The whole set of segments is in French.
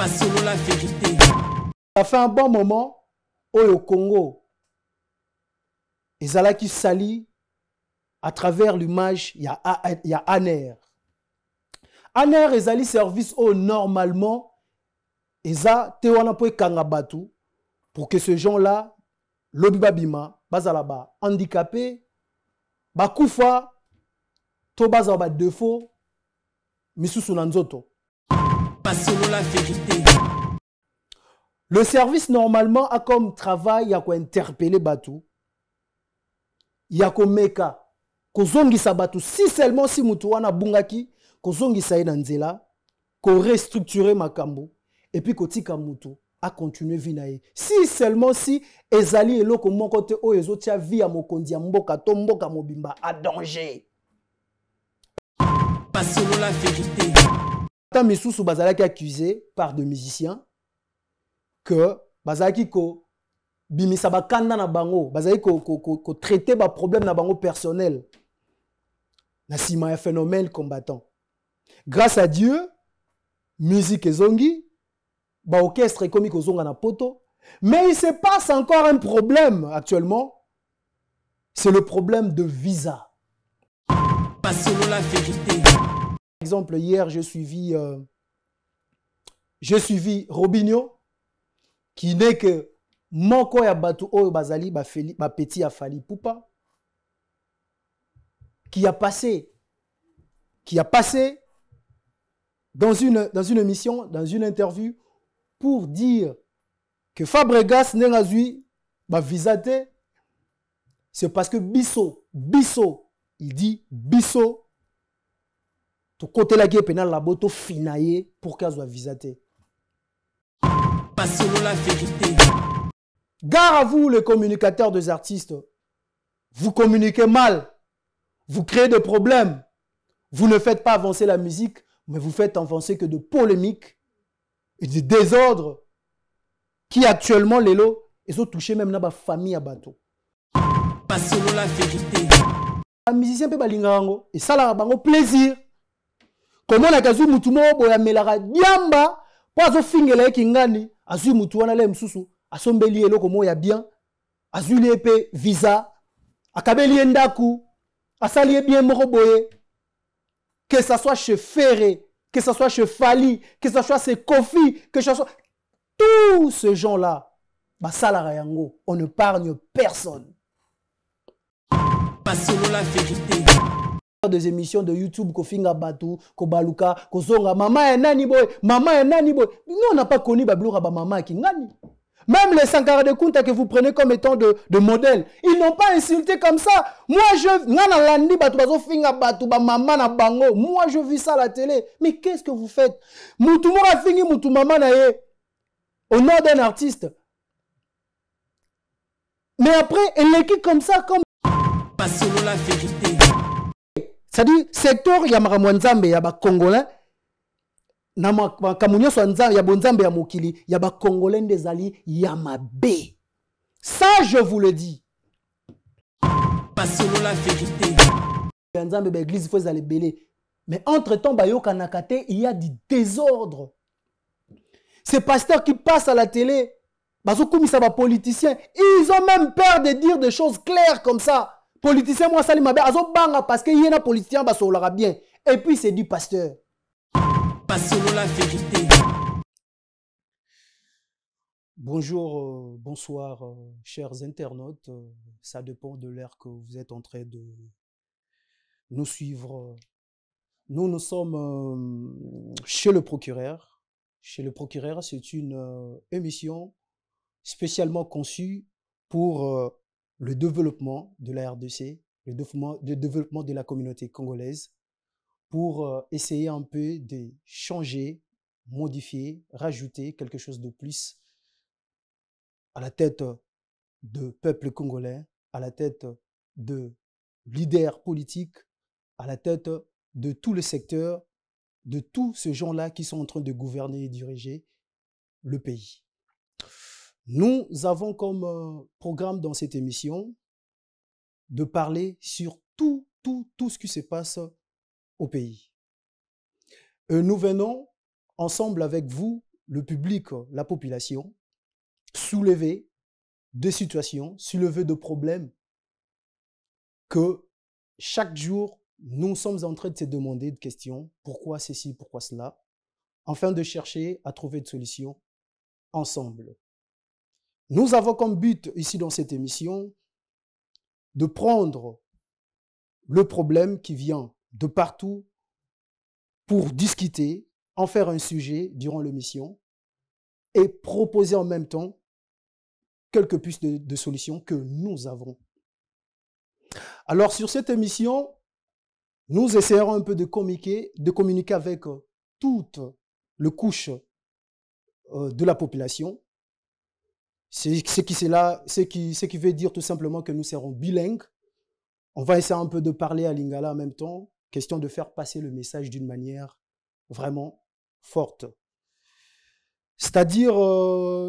selon la vérité. Ça fait un bon moment au Congo. Ezalaki sali à travers l'image, il y a ANER. ANER ezali service au normalement eza te wana po ekanga batu pour que ce gens-là lobi babima bazalaba handicapé bakufa to bazaba défaut misusu na nzoto. Pas selon la vérité. Le service normalement a comme travail ya ko interpeller batu ya ko meka kozongisa batu si seulement si mutu wana bungaki kozongisa ye na nzela ko restructurer makambo et puis kotika mutu a continuer vie na ye si seulement si ezali eloko moko te oyo ezotia vie ya mokonzi ya mboka to mboka mobimba a danger. Pas selon la vérité. Tant misusu bazalaki accusé par des musiciens que bazalaki ko bimisa bakanda na bango bazalaki ko traiter ba problème na bango personnel na sima ya phénomène combattant. Grâce à Dieu, musique ezongi, ba orchestre ekomi kozonga na poto, mais il se passe encore un problème actuellement. C'est le problème de visa. Pas selon la vérité. Par exemple, hier, j'ai suivi Robinho, qui n'est que moko ya batu oyo bazali ba petit ya Fally Ipupa, qui a passé dans une émission, dans une interview, pour dire que Fabregas n'a zui ba visate, c'est parce que Bisso, il dit Bisso, to côté la guerre pénale la boto finaillé pour qu'elle soit visate. Pas selon la vérité. Gare à vous, les communicateurs des artistes. Vous communiquez mal. Vous créez des problèmes. Vous ne faites pas avancer la musique, mais vous faites avancer que de polémiques et de désordres qui actuellement, les lots, ils ont touché même dans la famille à bateau. Pas selon la vérité. Un musicien peut balingango et ça la bango plaisir. Comment la kazu mutumo boya melara diamba pas au fingela kingani azu mutu wana le msusu asombeli eloko mo ya bien azuli epé visa akabeli ndaku asali bien moko boye. Que ça soit chez Ferré, que ça soit chez Fally, que ça soit chez Kofi, que ça soit... Tous ces gens-là, on ne parle personne. Pas selon la vérité. Des émissions de YouTube, Kofinga Batu, Kobaluka, Kozonga, Maman et Nani Boy, Maman et Nani Boy. Nous, on n'a pas connu Babloura Maman qui Nani. Même les Sankara de Kunta que vous prenez comme étant de modèle, ils n'ont pas insulté comme ça. Moi, je vis ça à la télé. Mais qu'est-ce que vous faites? Moutoumora fini Moutoumama nae. Au nom d'un artiste. Mais après, elle est comme ça, comme... Pas selon la vérité. C'est-à-dire, secteur Yamaramwanzambe, Yaba Congolais, na kamunyo so nzambe ya bonzambe ya mokili ya ba congolais des alliés ya mabe. Ça je vous le dis. Pas selon la vérité. Nzambe ba église faut aller belé. Mais entre-temps bayoka nakate il y a du désordre. Ces pasteurs qui passent à la télé, bazo komisa ba politiciens, ils ont même peur de dire des choses claires comme ça. Politicien moi sali mabe azo banga parce que yena politicien ba solara bien. Et puis c'est du pasteur. Pas selon la vérité. Bonjour, bonsoir, chers internautes. Ça dépend de l'heure que vous êtes en train de nous suivre. Nous sommes chez le procureur. Chez le procureur, c'est une émission spécialement conçue pour le développement de la RDC, le développement de la communauté congolaise, pour essayer un peu de changer, modifier, rajouter quelque chose de plus à la tête de peuple congolais, à la tête de leaders politiques, à la tête de tout le secteur, de tous ces gens-là qui sont en train de gouverner et diriger le pays. Nous avons comme programme dans cette émission de parler sur tout ce qui se passe au pays. Nous venons ensemble avec vous le public, la population, soulever des situations, soulever des problèmes que chaque jour, nous sommes en train de se demander des questions. Pourquoi ceci, pourquoi cela? Afin de chercher à trouver des solutions ensemble. Nous avons comme but ici dans cette émission de prendre le problème qui vient de partout pour discuter, en faire un sujet durant l'émission et proposer en même temps quelques pistes de solutions que nous avons. Alors sur cette émission, nous essaierons un peu de communiquer avec toutes les couches de la population. Ce qui veut dire tout simplement que nous serons bilingues. On va essayer un peu de parler à lingala en même temps, question de faire passer le message d'une manière vraiment forte. C'est-à-dire,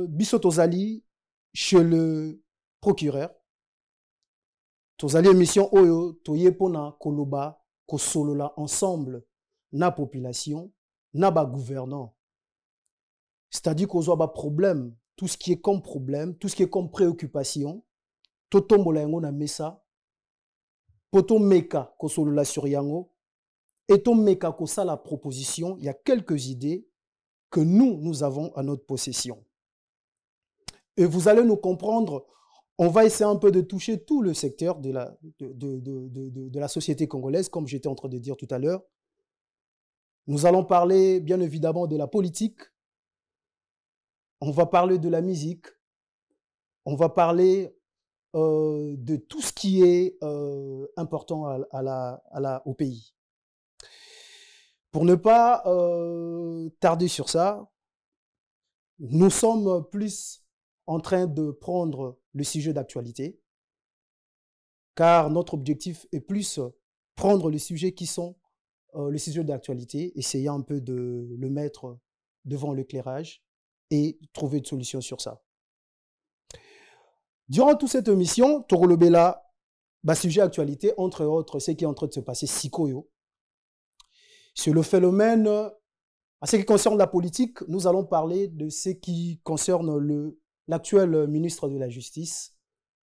biso tozali chez le procureur, tozali émission oyo toyepona koloba kosolola ensemble na population, na ba gouvernant. C'est-à-dire qu'on a des problèmes, tout ce qui est comme problème, tout ce qui est comme préoccupation, totombola yango na mesa, poto meka kosolola sur yango, et ton meka kosa la proposition, il y a quelques idées que nous avons à notre possession. Et vous allez nous comprendre, on va essayer un peu de toucher tout le secteur de la société congolaise, comme j'étais en train de dire tout à l'heure. Nous allons parler bien évidemment de la politique, on va parler de la musique, on va parler de tout ce qui est important au pays. Pour ne pas tarder sur ça, nous sommes plus en train de prendre le sujet d'actualité, car notre objectif est plus prendre les sujets qui sont les sujets d'actualité, essayer un peu de le mettre devant l'éclairage et trouver une solution sur ça. Durant toute cette émission, Torolobela, sujet d'actualité, entre autres, ce qui est en train de se passer, Sikoyo. Sur le phénomène, en ce qui concerne la politique, nous allons parler de ce qui concerne l'actuel ministre de la Justice,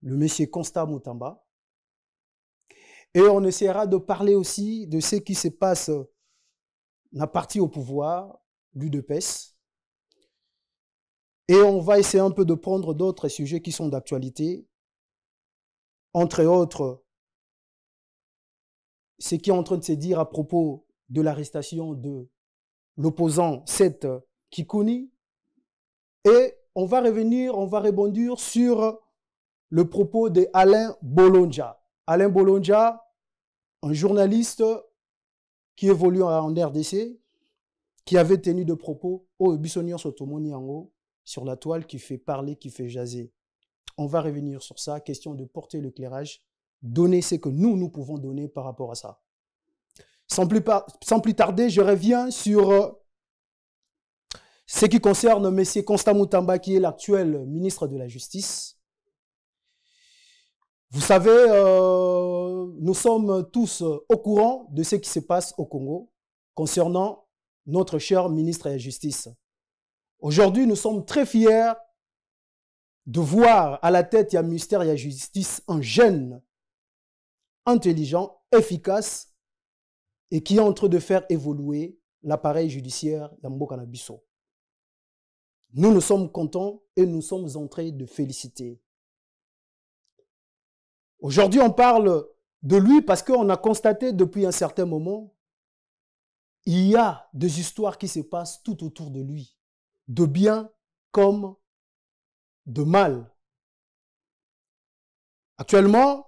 le monsieur Constant Mutamba. Et on essaiera de parler aussi de ce qui se passe la partie au pouvoir, l'UDPS. Et on va essayer un peu de prendre d'autres sujets qui sont d'actualité, entre autres, ce qui est en train de se dire à propos de l'arrestation de l'opposant Seth Kikouni. Et on va rebondir sur le propos d'Alain Bolonja. Alain Bolonja, un journaliste qui évolue en RDC, qui avait tenu de propos au Bissonion Sotomoni Yango sur la toile, qui fait parler, qui fait jaser. On va revenir sur ça, question de porter l'éclairage, donner ce que nous pouvons donner par rapport à ça. Sans plus tarder, je reviens sur ce qui concerne M. Constant Mutamba, qui est l'actuel ministre de la Justice. Vous savez, nous sommes tous au courant de ce qui se passe au Congo concernant notre cher ministre de la Justice. Aujourd'hui, nous sommes très fiers de voir à la tête du ministère de la Justice un jeune, intelligent, efficace et qui est en train de faire évoluer l'appareil judiciaire d'Amboka Nabiso. Nous sommes contents et nous sommes en train de féliciter. Aujourd'hui, on parle de lui parce qu'on a constaté depuis un certain moment, il y a des histoires qui se passent tout autour de lui, de bien comme de mal. Actuellement,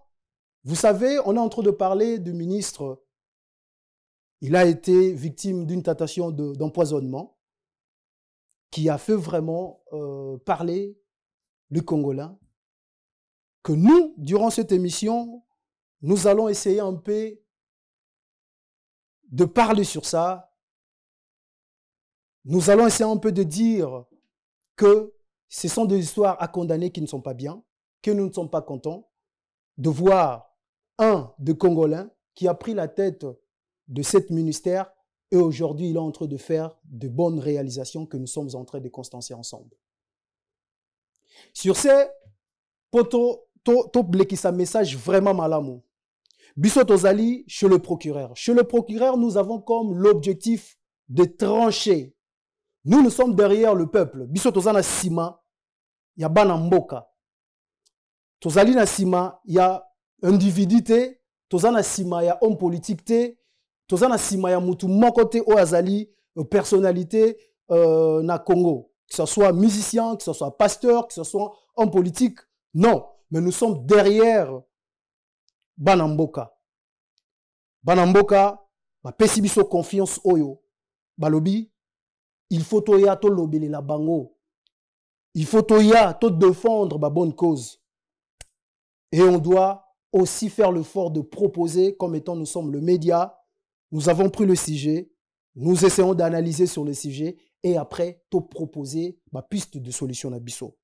vous savez, on est en train de parler du ministre. Il a été victime d'une tentation d'empoisonnement qui a fait vraiment parler le Congolais. Que nous, durant cette émission, nous allons essayer un peu de parler sur ça. Nous allons essayer un peu de dire que ce sont des histoires à condamner qui ne sont pas bien, que nous ne sommes pas contents de voir un des Congolais qui a pris la tête de cet ministère Et aujourd'hui, il est en train de faire de bonnes réalisations que nous sommes en train de constater ensemble. Sur ce, poto, to blekisa message vraiment malamu. Biso tozali chez le procureur. Chez le procureur, nous avons comme l'objectif de trancher. Nous sommes derrière le peuple. Biso tozana sima, ya bana mboka. Tozali na sima, ya individuité. Tozana sima, ya homme politique te. Tozana sima, ya mutu moko te o azali personnalité na Congo. Que ce soit musicien, que ce soit pasteur, que ce soit homme politique. Non, mais nous sommes derrière Banamboka. Banamboka, ba pesi biso confiance oyo. Balobi, il faut toya to lobele la bango. Il faut toya to défendre ba bonne cause. Et on doit aussi faire l'effort de proposer, comme étant nous sommes le média, nous avons pris le sujet, nous essayons d'analyser sur le sujet et après, to proposer ma piste de solution à biso.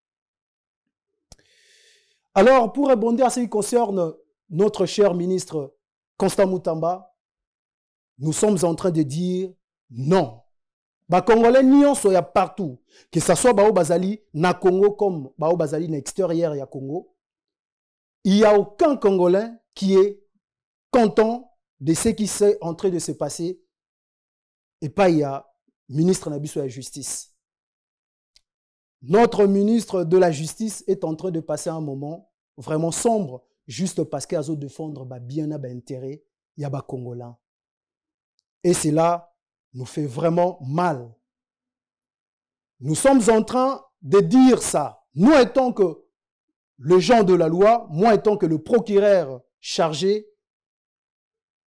Alors, pour rebondir à ce qui concerne notre cher ministre Constant Moutamba, nous sommes en train de dire non. Ba Congolais nyonso ya partout, que ce soit Bao Bazali na Congo comme Bao Bazali na extérieur ya Congo, il n'y a aucun Congolais qui est content de ce qui est en train de se passer. Et pas il y a ministre Nabiso de la Justice. Notre ministre de la Justice est en train de passer un moment vraiment sombre, juste parce qu'il a besoin de défendre bien intérêt, il y a des Congolais. Et cela nous fait vraiment mal. Nous sommes en train de dire ça. Nous étant que le gens de la loi, moi étant que le procureur chargé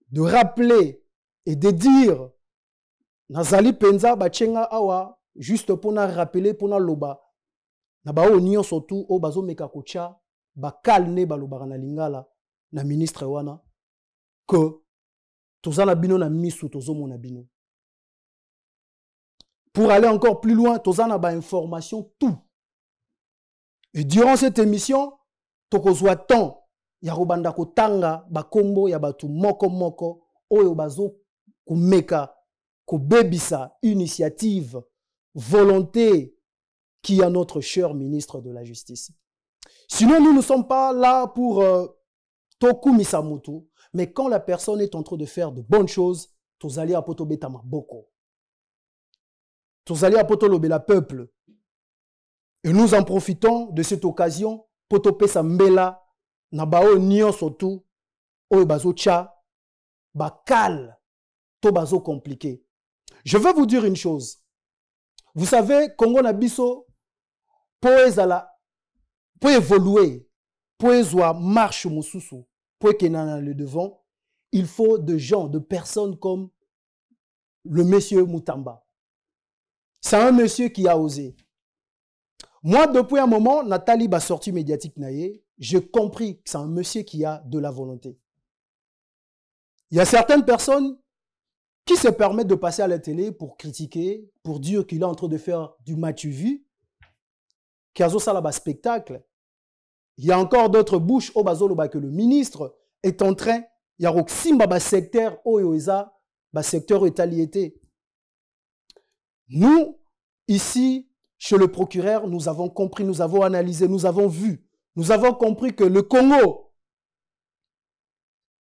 de rappeler et de dire Nazali penza bachenga awa juste pour na rappeler pour na loba na ba onyo surtout o bazo meka kocha ba kalne baloba na lingala na ministre wana que tozana bino na misu tozomona bino. Pour aller encore plus loin, tozana ba information tout. Et durant cette émission, tokozwa temps ya robanda kotanga ba kombo ya batu moko moko oyo bazo kumeka ko bebisa initiative, volonté qui a notre cher ministre de la Justice. Sinon, nous ne sommes pas là pour Toku Misamutu, mais quand la personne est en train de faire de bonnes choses, tozali apoto betama boko. Tozali apoto lobela peuple. Et nous en profitons de cette occasion pour topesa mbela na bao nion surtout oyo bazo cha bakal to bazo compliqué. Je veux vous dire une chose. Vous savez, Congo Nabiso, pour évoluer, pour marche mususu, pour qu'il y ait le devant, il faut de gens, de personnes comme le monsieur Moutamba. C'est un monsieur qui a osé. Moi, depuis un moment, Nathalie a sorti médiatique naïe, j'ai compris que c'est un monsieur qui a de la volonté. Il y a certaines personnes qui se permettent de passer à la télé pour critiquer, pour dire qu'il est en train de faire du match-vu, qu'il y a un spectacle. Il y a encore d'autres bouches au bazoloba que le ministre est en train, il y a un secteur oyoza, secteur étaliété. Nous, ici, chez le procureur, nous avons compris, nous avons analysé, nous avons vu, nous avons compris que le Congo,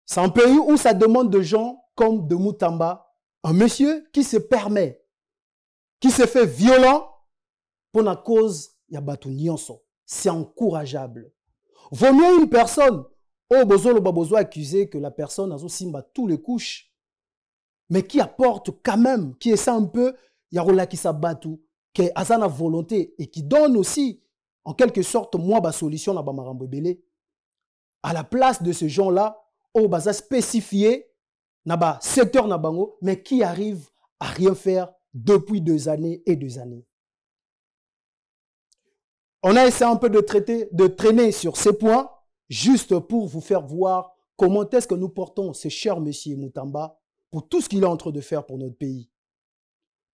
c'est un pays où ça demande de gens comme de Moutamba, un monsieur qui se permet, qui se fait violent pour la cause ya batu nyonso. C'est encourageable. Vaut mieux une personne, oh bozo le babozo accusé que la personne a simba tous les couches, mais qui apporte quand même, qui essaie un peu, yarola qui s'abattu, qui a sa volonté et qui donne aussi, en quelque sorte, moi, ma solution à Bamarambo Belé. À la place de ce gens-là, oh baza spécifié, naba secteur nabango, mais qui arrive à rien faire depuis 2 années et 2 années. On a essayé un peu de traîner sur ces points, juste pour vous faire voir comment est-ce que nous portons ce cher monsieur Moutamba pour tout ce qu'il est en train de faire pour notre pays,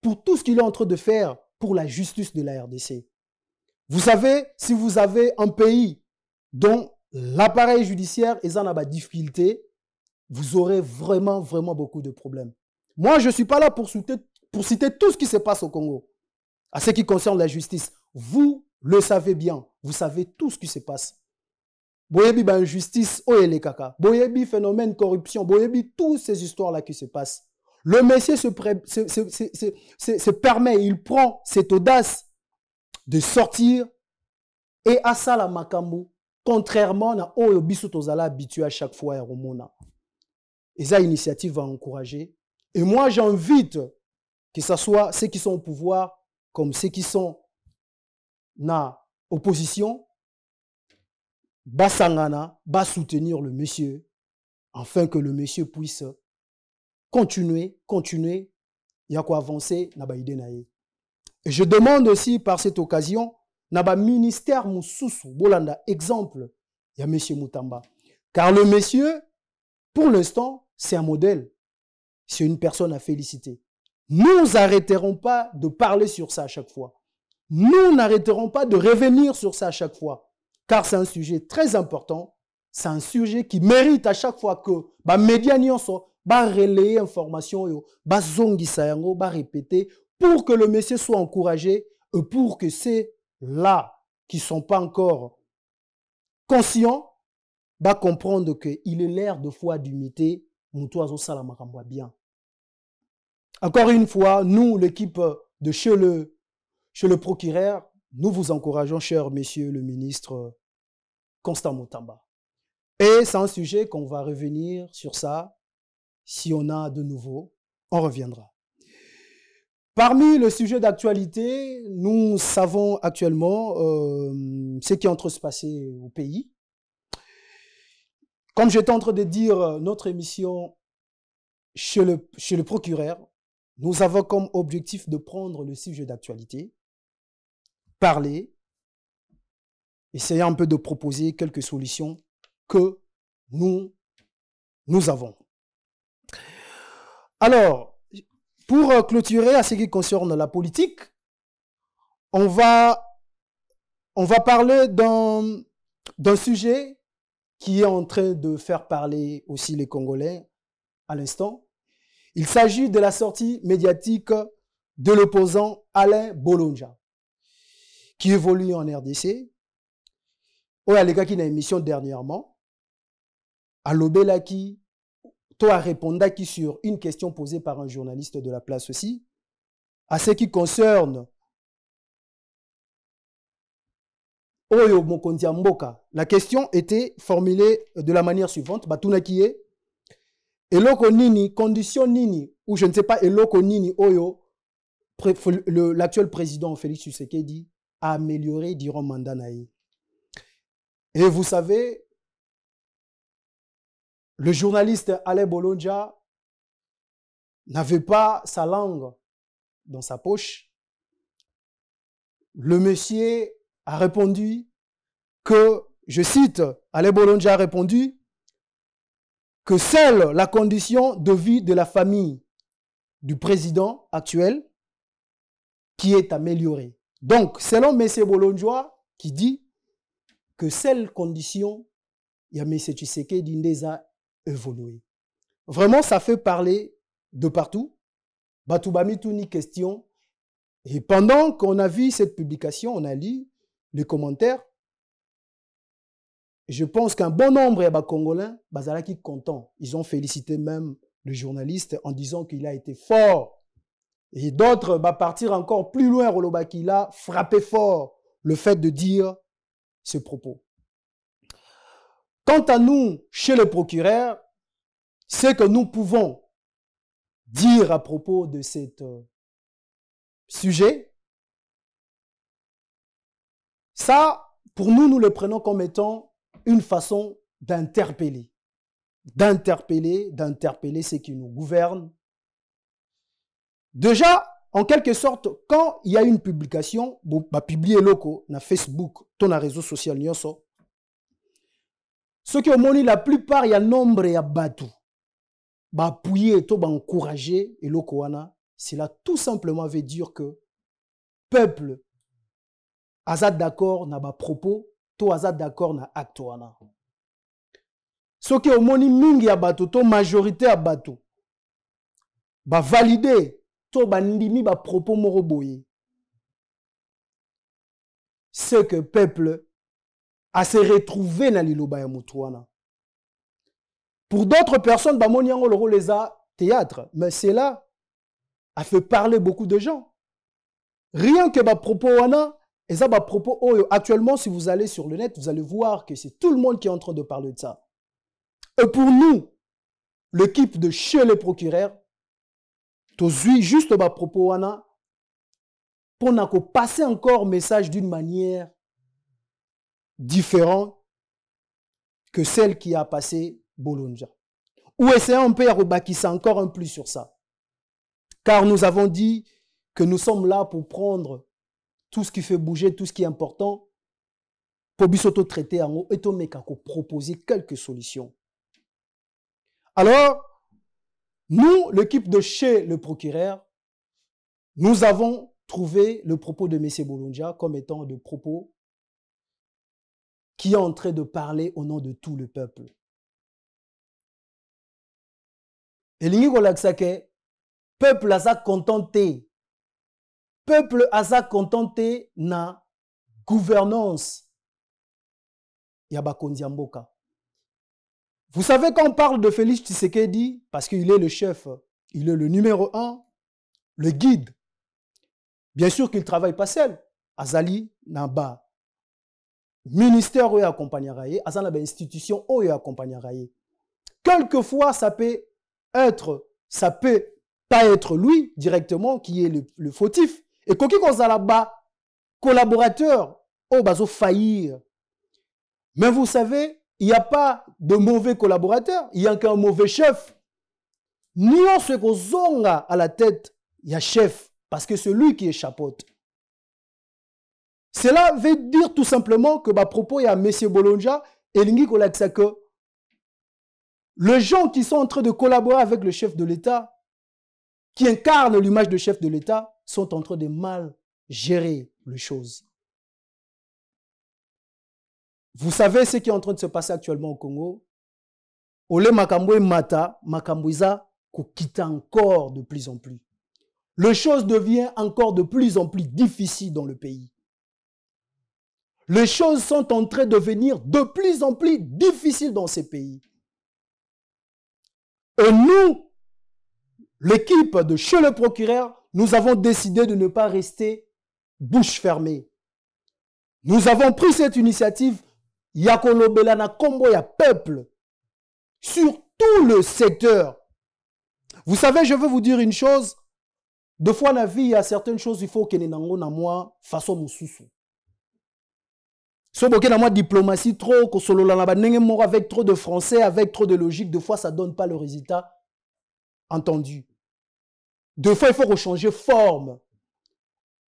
pour tout ce qu'il est en train de faire pour la justice de la RDC. Vous savez, si vous avez un pays dont l'appareil judiciaire est en difficulté, vous aurez vraiment beaucoup de problèmes. Moi, je ne suis pas là pour citer tout ce qui se passe au Congo. À ce qui concerne la justice, vous le savez bien. Vous savez tout ce qui se passe. Boyebi, injustice, oyele kaka. Boyebi, phénomène, corruption. Boyebi, toutes ces histoires-là qui se passent. Le monsieur se permet, il prend cette audace de sortir et à ça la makambo, contrairement à Oyo Bisotozala habitué à chaque fois à Romona. Et ça, initiative va encourager. Et moi, j'invite que ce soit ceux qui sont au pouvoir comme ceux qui sont dans l'opposition, basangana, bas soutenir le monsieur, afin que le monsieur puisse continuer, il y a quoi avancer, n'a pas idée naïe. Et je demande aussi par cette occasion, n'a pas ministère Moussoussou, Bolanda, exemple, il y a monsieur Moutamba. Car le monsieur, pour l'instant, c'est un modèle. C'est une personne à féliciter. Nous n'arrêterons pas de parler sur ça à chaque fois. Nous n'arrêterons pas de revenir sur ça à chaque fois. Car c'est un sujet très important. C'est un sujet qui mérite à chaque fois que les médias relayer l'information, répéter, pour que le monsieur soit encouragé et pour que ceux-là qui ne sont pas encore conscients comprendre qu'il est l'air de foi d'humilité. Bien. Encore une fois, nous, l'équipe de chez le procureur, nous vous encourageons, cher monsieur le ministre Constant Moutamba. Et c'est un sujet qu'on va revenir sur ça. Si on a de nouveau, on reviendra. Parmi le sujet d'actualité, nous savons actuellement ce qui est en train de se passer au pays. Comme j'étais en train de dire, notre émission chez le procureur, nous avons comme objectif de prendre le sujet d'actualité, parler, essayer un peu de proposer quelques solutions que nous avons. Alors, pour clôturer à ce qui concerne la politique, on va parler d'un sujet qui est en train de faire parler aussi les Congolais à l'instant. Il s'agit de la sortie médiatique de l'opposant Alain Bolonja, qui évolue en RDC. Il y a les gars qui ont une émission dernièrement. À l'Obelaki, toi répondu sur une question posée par un journaliste de la place aussi. À ce qui concerne Oyo Mokondia Mboka, la question était formulée de la manière suivante. Batuna qui est Eloko nini, condition nini, ou je ne sais pas, Eloko nini, Oyo, l'actuel président Félix Tshisekedi a amélioré durant mandat naï. Et vous savez, le journaliste Alain Bolonja n'avait pas sa langue dans sa poche. Le monsieur a répondu que, je cite, Alain Bolonja a répondu que seule la condition de vie de la famille du président actuel qui est améliorée. Donc, selon M. Bolonja, qui dit que seule condition, il y a M. Tshisekedi Ndeza évolué. Vraiment, ça fait parler de partout. Batoubami Touni question. Et pendant qu'on a vu cette publication, on a lu les commentaires. Je pense qu'un bon nombre de Congolais, bazalaki contents. Ils ont félicité même le journaliste en disant qu'il a été fort. Et d'autres partir encore plus loin, qu'il a frappé fort le fait de dire ce propos. Quant à nous, chez le procureur, ce que nous pouvons dire à propos de ce sujet, ça, pour nous, nous le prenons comme étant une façon d'interpeller ceux qui nous gouvernent. Déjà, en quelque sorte, quand il y a une publication, publier loco na Facebook, ton réseau social nyonso, ceux qui ont moni la plupart, il y a nombre ya batu, appuyer, encourager et loco wana, cela tout simplement veut dire que peuple azad d'accord na ba propos, to azad d'accord na acte wana. Ceux qui ont moni mingi ya batu, to majorité ya batu, ba valider to bandimi ba propos moko boye. Ce que peuple a se retrouvé dans liloba ya mutuana. Pour d'autres personnes, ba moni yango loro les a théâtre, mais cela a fait parler beaucoup de gens. Rien que ba propos wana, et ça ba propos oyo. Actuellement, si vous allez sur le net, vous allez voir que c'est tout le monde qui est en train de parler de ça. Et pour nous, l'équipe de chez les procureurs, tozui juste ba propos wana, pour n'a passer encore message d'une manière différente que celle qui a passé Bolonja. Ou essayons un peu à rebâtir encore un plus sur ça. Car nous avons dit que nous sommes là pour prendre tout ce qui fait bouger, tout ce qui est important, pour bisoto traiter en haut et proposer quelques solutions. Alors, nous, l'équipe de chez le procureur, nous avons trouvé le propos de M. Bolonja comme étant de propos qui est en train de parler au nom de tout le peuple. Et le peuple a contenté. Peuple a contenté na gouvernance. Yabakondi Mboka. Vous savez, quand on parle de Félix Tshisekedi, parce qu'il est le chef, il est le numéro 1, le guide. Bien sûr qu'il ne travaille pas seul. Azali Naba. Ministère où il accompagne Raye, Azana institution où il accompagne Raye. Quelquefois, ça peut pas être lui directement qui est le fautif. Et quand on a là-bas, collaborateur, oh, bazo faillir. Mais vous savez, il n'y a pas de mauvais collaborateur, il n'y a qu'un mauvais chef. Nous, ce qu'on a à la tête, il y a chef, parce que c'est lui qui est chapeauté. Cela veut dire tout simplement que, à propos, il y a M. Bolonja et Lingi Kolaksa que les gens qui sont en train de collaborer avec le chef de l'État, qui incarnent l'image de chef de l'État, sont en train de mal gérer les choses. Vous savez ce qui est en train de se passer actuellement au Congo? Ole Makambo et Mata, Makamboiza, qu'on quitte encore de plus en plus. Les choses deviennent encore de plus en plus difficiles dans le pays. Les choses sont en train de devenir de plus en plus difficiles dans ces pays. Et nous, l'équipe de chez le procureur, nous avons décidé de ne pas rester bouche fermée. Nous avons pris cette initiative, Yakolobelana Kombo ya peuple, sur tout le secteur. Vous savez, je veux vous dire une chose. Deux fois dans la vie, il y a certaines choses, il faut que nous na moi façon mususu. Si vous avez une diplomatie trop, avec trop de français, avec trop de logique, deux fois, ça ne donne pas le résultat entendu. Deux fois, il faut changer forme.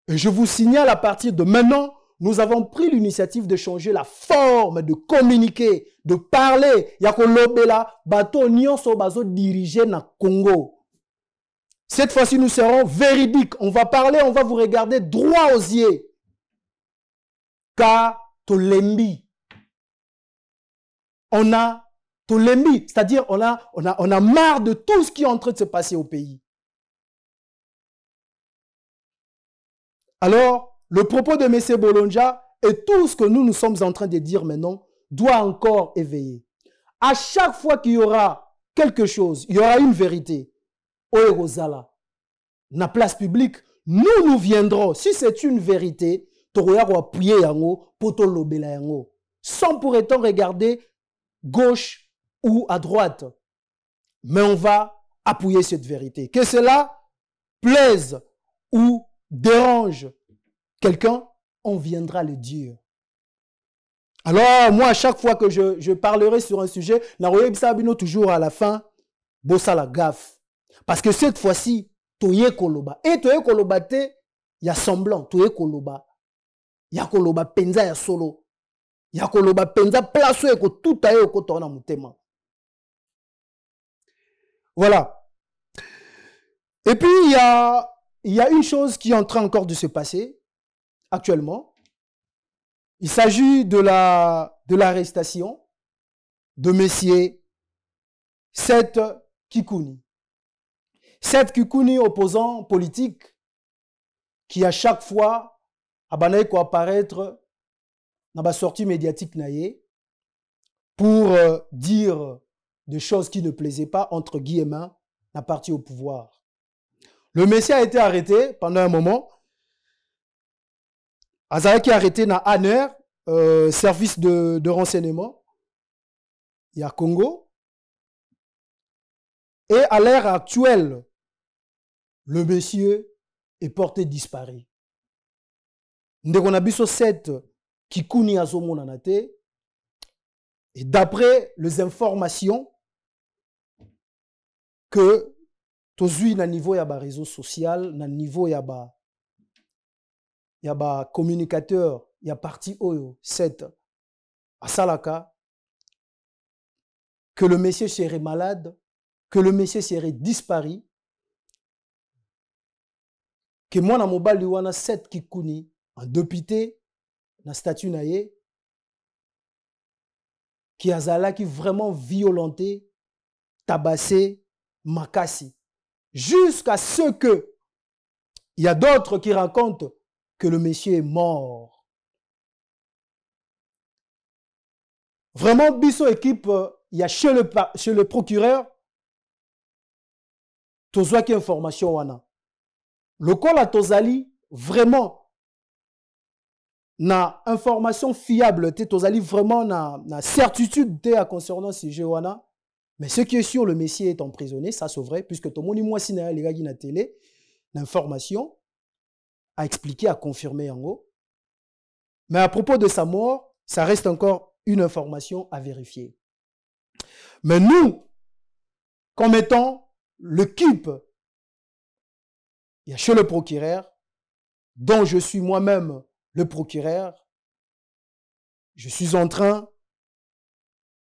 Et je vous signale, à partir de maintenant, nous avons pris l'initiative de changer la forme, de communiquer, de parler. Yakolobela, bateau nyonso bazo dirigé na Congo. Cette fois-ci, nous serons véridiques. On va parler, on va vous regarder droit aux yeux. Car Tolembi. On a Tolembi, c'est-à-dire on a marre de tout ce qui est en train de se passer au pays. Alors, le propos de M. Bolonja et tout ce que nous sommes en train de dire maintenant doit encore éveiller. À chaque fois qu'il y aura quelque chose, il y aura une vérité. Oerozala, na place publique, nous viendrons. Si c'est une vérité, sans pour autant regarder gauche ou à droite. Mais on va appuyer cette vérité. Que cela plaise ou dérange quelqu'un, on viendra le dire. Alors, moi, à chaque fois que je parlerai sur un sujet, toujours à la fin, bossa la gaffe. Parce que cette fois-ci, toye koloba. Et toye koloba te, il y a semblant, toye koloba. Yakoloba penza ya solo. Yakoloba penza place eko tout aye oko tona mutema. Voilà. Et puis il y a une chose qui est en train encore de se passer actuellement. Il s'agit de l'arrestation de Messier Seth Kikuni. Cette Kikuni opposant politique qui à chaque fois a quoi apparaître dans la sortie médiatique naïe pour dire des choses qui ne plaisaient pas entre guillemets la partie au pouvoir. Le Messie a été arrêté pendant un moment. Azaraki a arrêté dans ANER, service de renseignement. Il y a Congo. Et à l'ère actuelle, le monsieur est porté disparu. Ndeko na biso 7 Kikuni azomona na te. Et d'après les informations que tozui na niveau ya ba réseau social, na niveau ya ba communicateur, ya parti oyo 7 à Salaka, que le monsieur serait malade, que le monsieur serait disparu, que moi na mobali wana 7 Kikuni en député na statut naye qui a qui vraiment violenté, tabassé, makasi, jusqu'à ce que il y a d'autres qui racontent que le monsieur est mort. Vraiment, biso équipe, il y a chez le procureur, tozwa ki information wana. Le col à Tozali, vraiment, na information fiable, tozali vraiment na certitude te à concernant ce sujet wana. Mais ce qui est sûr, le Messie est emprisonné, ça c'est vrai, puisque tout le monde, moi, si na les gars qui na télé, l'information a expliqué, a confirmé en gros. Mais à propos de sa mort, ça reste encore une information à vérifier. Mais nous, comme étant l'équipe, il y a chez le procureur, dont je suis moi-même le procureur, je suis en train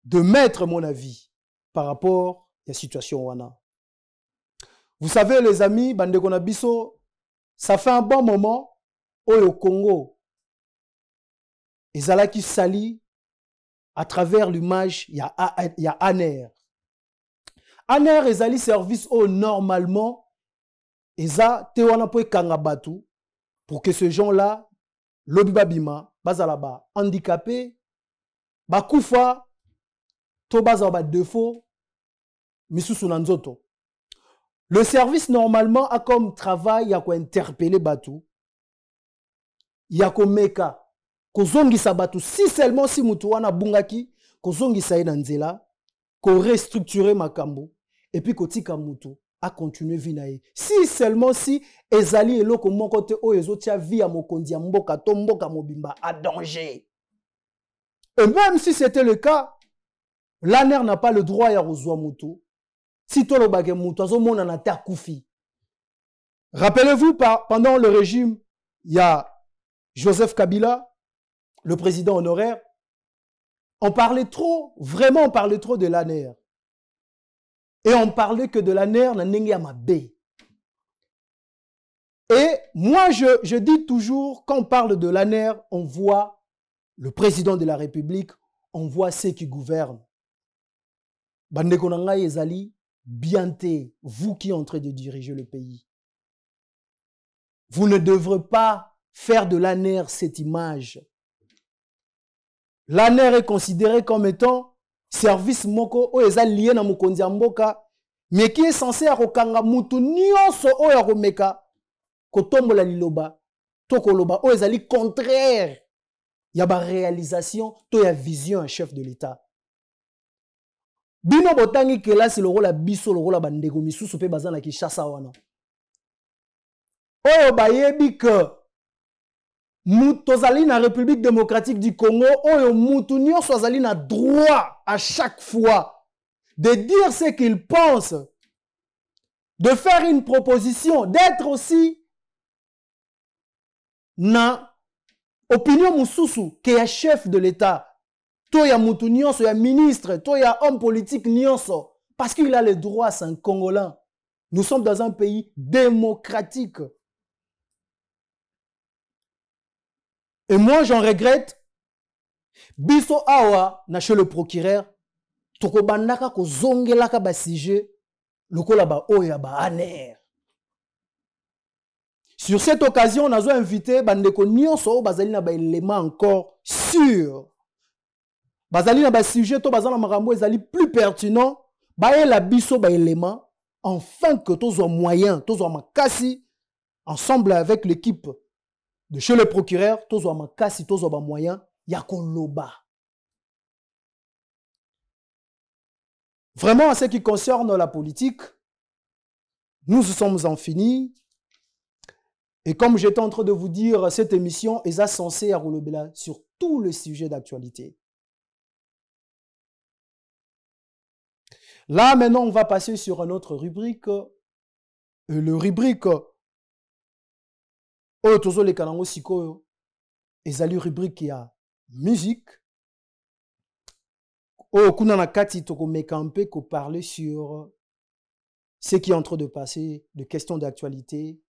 de mettre mon avis par rapport à la situation wana. Vous savez les amis, Bandeko na biso, ça fait un bon moment au Congo. Ezalaki sali à travers l'image, il y a ANER. ANER ezali service au normalement eza te wana po ekanga batu pour que ces gens-là lobi babima bazalaba handicapé bakufa to bazaba défaut misusu na nzoto. Le service normalement a comme travail ya ko interpeller batu ya ko meka kozongisa batu si seulement si mutu wana bungaki kozongisa ye na nzela ko restructurer makambo et puis kotika mutu a continuer vie na ye. Si seulement si ezali eloko moko te o ezotia vie ya mokonzi ya mboka to mboka mobimba a danger. Et même si c'était le cas, l'ANER n'a pas le droit ya kozwa mutu. Si to lo bagé mutu azomona na ta kufi. Rappelez-vous pendant le régime, il y a Joseph Kabila, le président honoraire, on parlait trop, vraiment on parlait trop de l'ANER. Et on parlait que de l'ANER na ndenge ya mabe. Et moi je dis toujours, quand on parle de l'ANER, on voit le président de la République, on voit ceux qui gouvernent. Bandeko na ngai ezali bienté, vous qui êtes en train de diriger le pays. Vous ne devrez pas faire de l'ANER cette image. L'ANER est considéré comme étant service moko o eza lié na mokonzi ya mboka, mais qui est censé akokanga mutu nyonso o ya komeka kotombola liloba to koloba o ezali contraire ya ba réalisation to ya vision un chef de l'État. Bino botangi kelasi lokola biso lokola bandeko misusu pe bazana Kinshasa wana. Oyo bayebi que tozali na République démocratique du Congo, oyo mutu nyonso azali na droit à chaque fois de dire ce qu'il pense, de faire une proposition, d'être aussi na opinion mususu que ya chef de l'État. To ya mutu nyonso, ya ministre, to ya homme politique nyonso, parce qu'il a le droit, c'est un Congolais. Nous sommes dans un pays démocratique. Et moi, j'en regrette. Biso awa, na chez le procureur, toko bandaka ko zongelaka ba sujet lokola ba oya ba aner. Sur cette occasion, on a invité bandeko nyonso bazali na ba élément encore sûr. Bazali na ba sujet to bazala makambo ezali plus pertinent, ba la biso ba élément afin que tous moyen, tous makasi ensemble avec l'équipe de chez le procureur, tous makasi, tous moyen ya koloba. Vraiment, en ce qui concerne la politique, nous sommes en fini. Et comme j'étais en train de vous dire, cette émission est censée rouler sur tous les sujets d'actualité. Là, maintenant, on va passer sur une autre rubrique. Le rubrique Otozo le Kanango Siko, ezali rubrique qui a musique. Kuna na kati toko mekampe ko parler sur ce qui est en train de passer, de questions d'actualité.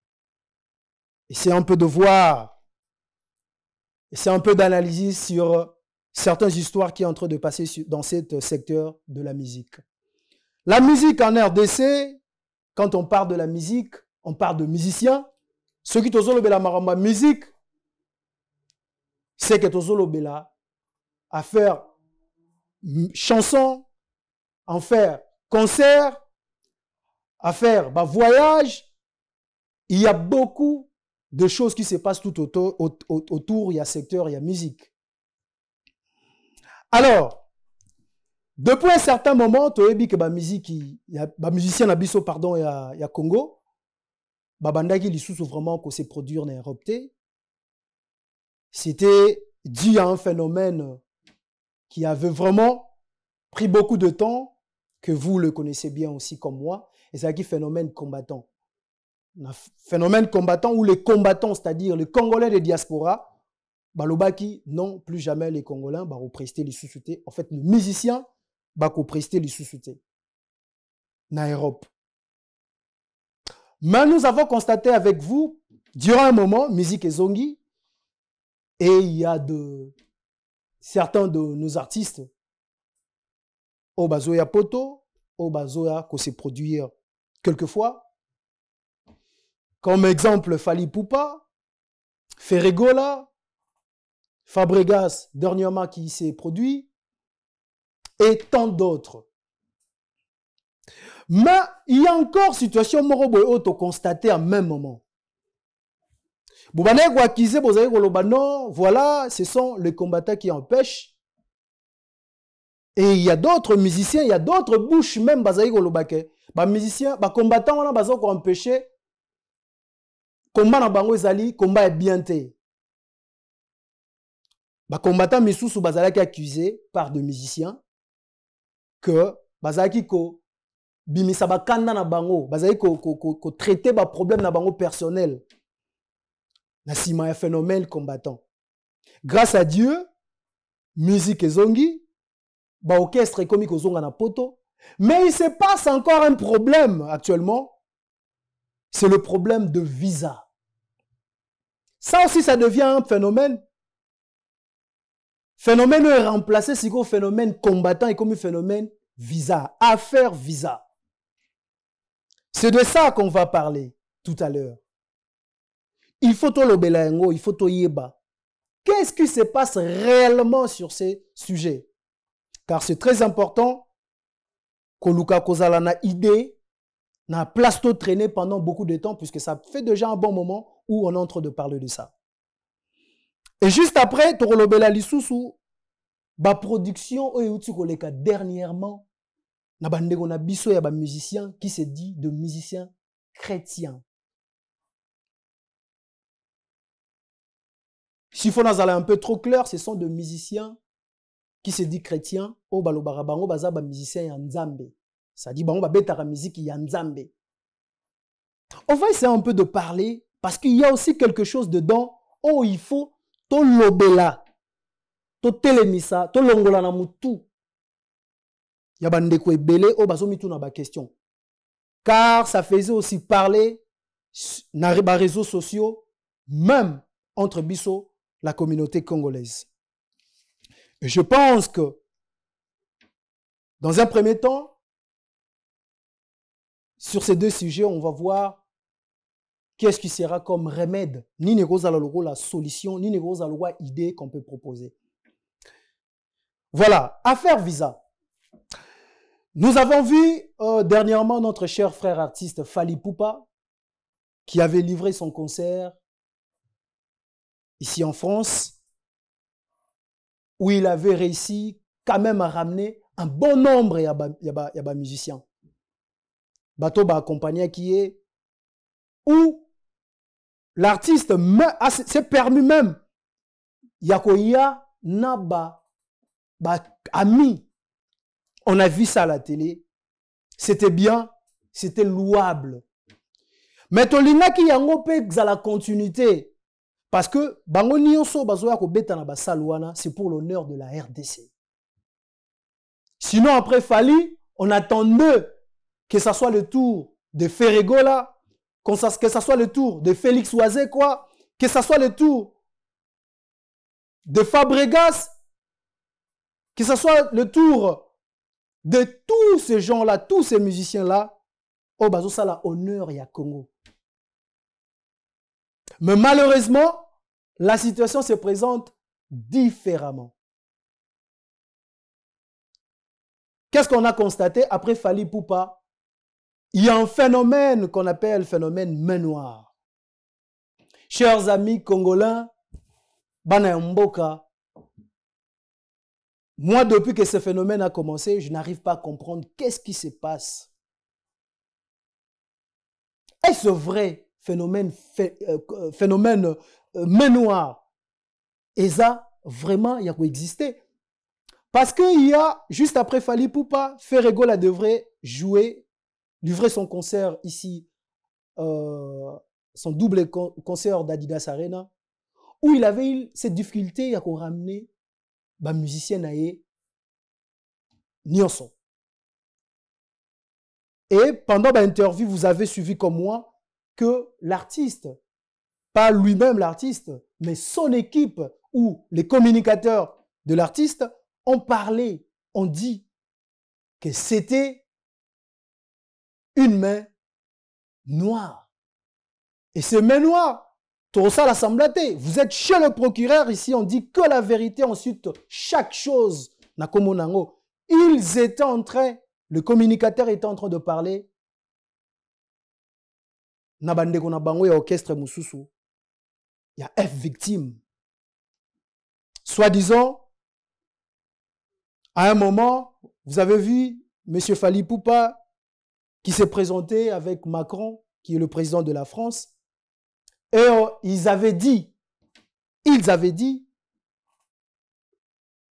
Et c'est un peu de voir, et c'est un peu d'analyse sur certaines histoires qui sont en train de passer dans ce secteur de la musique. La musique en RDC, quand on parle de la musique, on parle de musiciens. Ceux qui tozo lobela maramba musique, c'est que tozo lobela à faire chansons, en faire concert, à faire voyage. Il y a beaucoup de choses qui se passent tout autour, il y a secteur, il y a musique. Alors, depuis un certain moment, tu as vu que la musique, il y a musicien Abisso, pardon, il y a Congo, bandaki lisusu vraiment que c'est produire en Europe. C'était dû à un phénomène qui avait vraiment pris beaucoup de temps, que vous le connaissez bien aussi comme moi, et c'est un phénomène combattant. Un phénomène combattant où les combattants, c'est-à-dire les Congolais de diaspora, balobaki, non, plus jamais les Congolais, vont prester les sous-soutés. En fait, le musicien va prester les sous-soutés. En Europe. Mais nous avons constaté avec vous, durant un moment, musique et zongi, et il y a certains de nos artistes, au bazoya poto, au bazoya qu'on s'est produire quelquefois, comme exemple Fali Poupa, Ferregola, Fabregas, dernièrement qui s'est produit, et tant d'autres. Mais il y a encore situation morobo auto constatée en même moment. Voilà, ce sont les combattants qui empêchent. Et il y a d'autres musiciens, il y a d'autres bouches même musiciens, combattants on a besoin qu'on empêcher. Combat na bango ezali, combat est bien té. Combattant misusu bazalaki accusé par des musiciens que bazalaki ko bimisa bakanda na bango, bazalaki ko traiter ba problème na bango personnel. Na sima un phénomène combattant. Grâce à Dieu, musique ezongi, orchestre et comique ozonga na poto, mais il se passe encore un problème actuellement. C'est le problème de visa. Ça aussi, ça devient un phénomène. Phénomène est remplacé si un phénomène combattant et comme un phénomène visa, affaire visa. C'est de ça qu'on va parler tout à l'heure. Il faut to lobelango, il faut to yeba. Qu'est-ce qui se passe réellement sur ces sujets? Car c'est très important que Luka Kozala na idée, na place to traîner pendant beaucoup de temps, puisque ça fait déjà un bon moment où on est en train de parler de ça. Et juste après, Torolobela Lisusu, ba production oyutukoleka dernièrement, na bandeko na biso ya ba musicien qui se dit de musiciens chrétiens. S'il faut nous aller un peu trop clair, ce sont des musiciens qui se dit chrétiens, o balobara bango baza ba musiciens ya Nzambe. Ça dit bango ba betara musique ya Nzambe. On va essayer un peu de parler parce qu'il y a aussi quelque chose dedans où il faut to lobela, to telemisa, to longola na mutu. Ya bandeko ebele o bazo mitu na ba question. Car ça faisait aussi parler na ba réseaux sociaux, même entre biso la communauté congolaise. Et je pense que dans un premier temps, sur ces deux sujets, on va voir qu'est-ce qui sera comme remède, ni la solution, ni la idée qu'on peut proposer. Voilà, affaire visa. Nous avons vu dernièrement notre cher frère artiste Fally Ipupa qui avait livré son concert ici en France où il avait réussi quand même à ramener un bon nombre de musiciens. Bateau ba accompagné qui est où l'artiste s'est permis même yakoya naba ba ami. On a vu ça à la télé. C'était bien, c'était louable. Mais tolinga ki yango pe za la continuité parce que bango nyonso bazoya ko beta na basalwana, c'est pour l'honneur de la RDC. Sinon après Fally, on attendait que ça soit le tour de Ferregola, que ça soit le tour de Félix Oisé quoi, que ça soit le tour de Fabregas, que ça soit le tour de tous ces gens-là, tous ces musiciens-là, oh bazo ça la honneur ya Congo. Mais malheureusement, la situation se présente différemment. Qu'est-ce qu'on a constaté après Fally Ipupa? Il y a un phénomène qu'on appelle phénomène main noire. Chers amis congolais, Bana Mboka, moi, depuis que ce phénomène a commencé, je n'arrive pas à comprendre qu'est-ce qui se passe. Est-ce vrai phénomène main noire? Et ça, vraiment, il y a quoi exister. Parce qu'il y a, juste après Fally Ipupa, Ferregola devrait livrer son concert ici, son double concert d'Adidas Arena, où il avait eu cette difficulté à ramener les musiciens naïe Nyonso. Et pendant l'interview, vous avez suivi comme moi que l'artiste, pas lui-même l'artiste, mais son équipe ou les communicateurs de l'artiste ont parlé, ont dit que c'était une main noire. Et ces mains noires, tout ça l'assemblée. Vous êtes chez le procureur, ici on dit que la vérité, ensuite chaque chose n'a comme onango. Ils étaient en train, le communicateur était en train de parler. Nabandeko na bango ya orchestre mususu. Il y a F victime. Soi-disant, à un moment, vous avez vu M. Fally Ipupa qui s'est présenté avec Macron, qui est le président de la France. Et ils avaient dit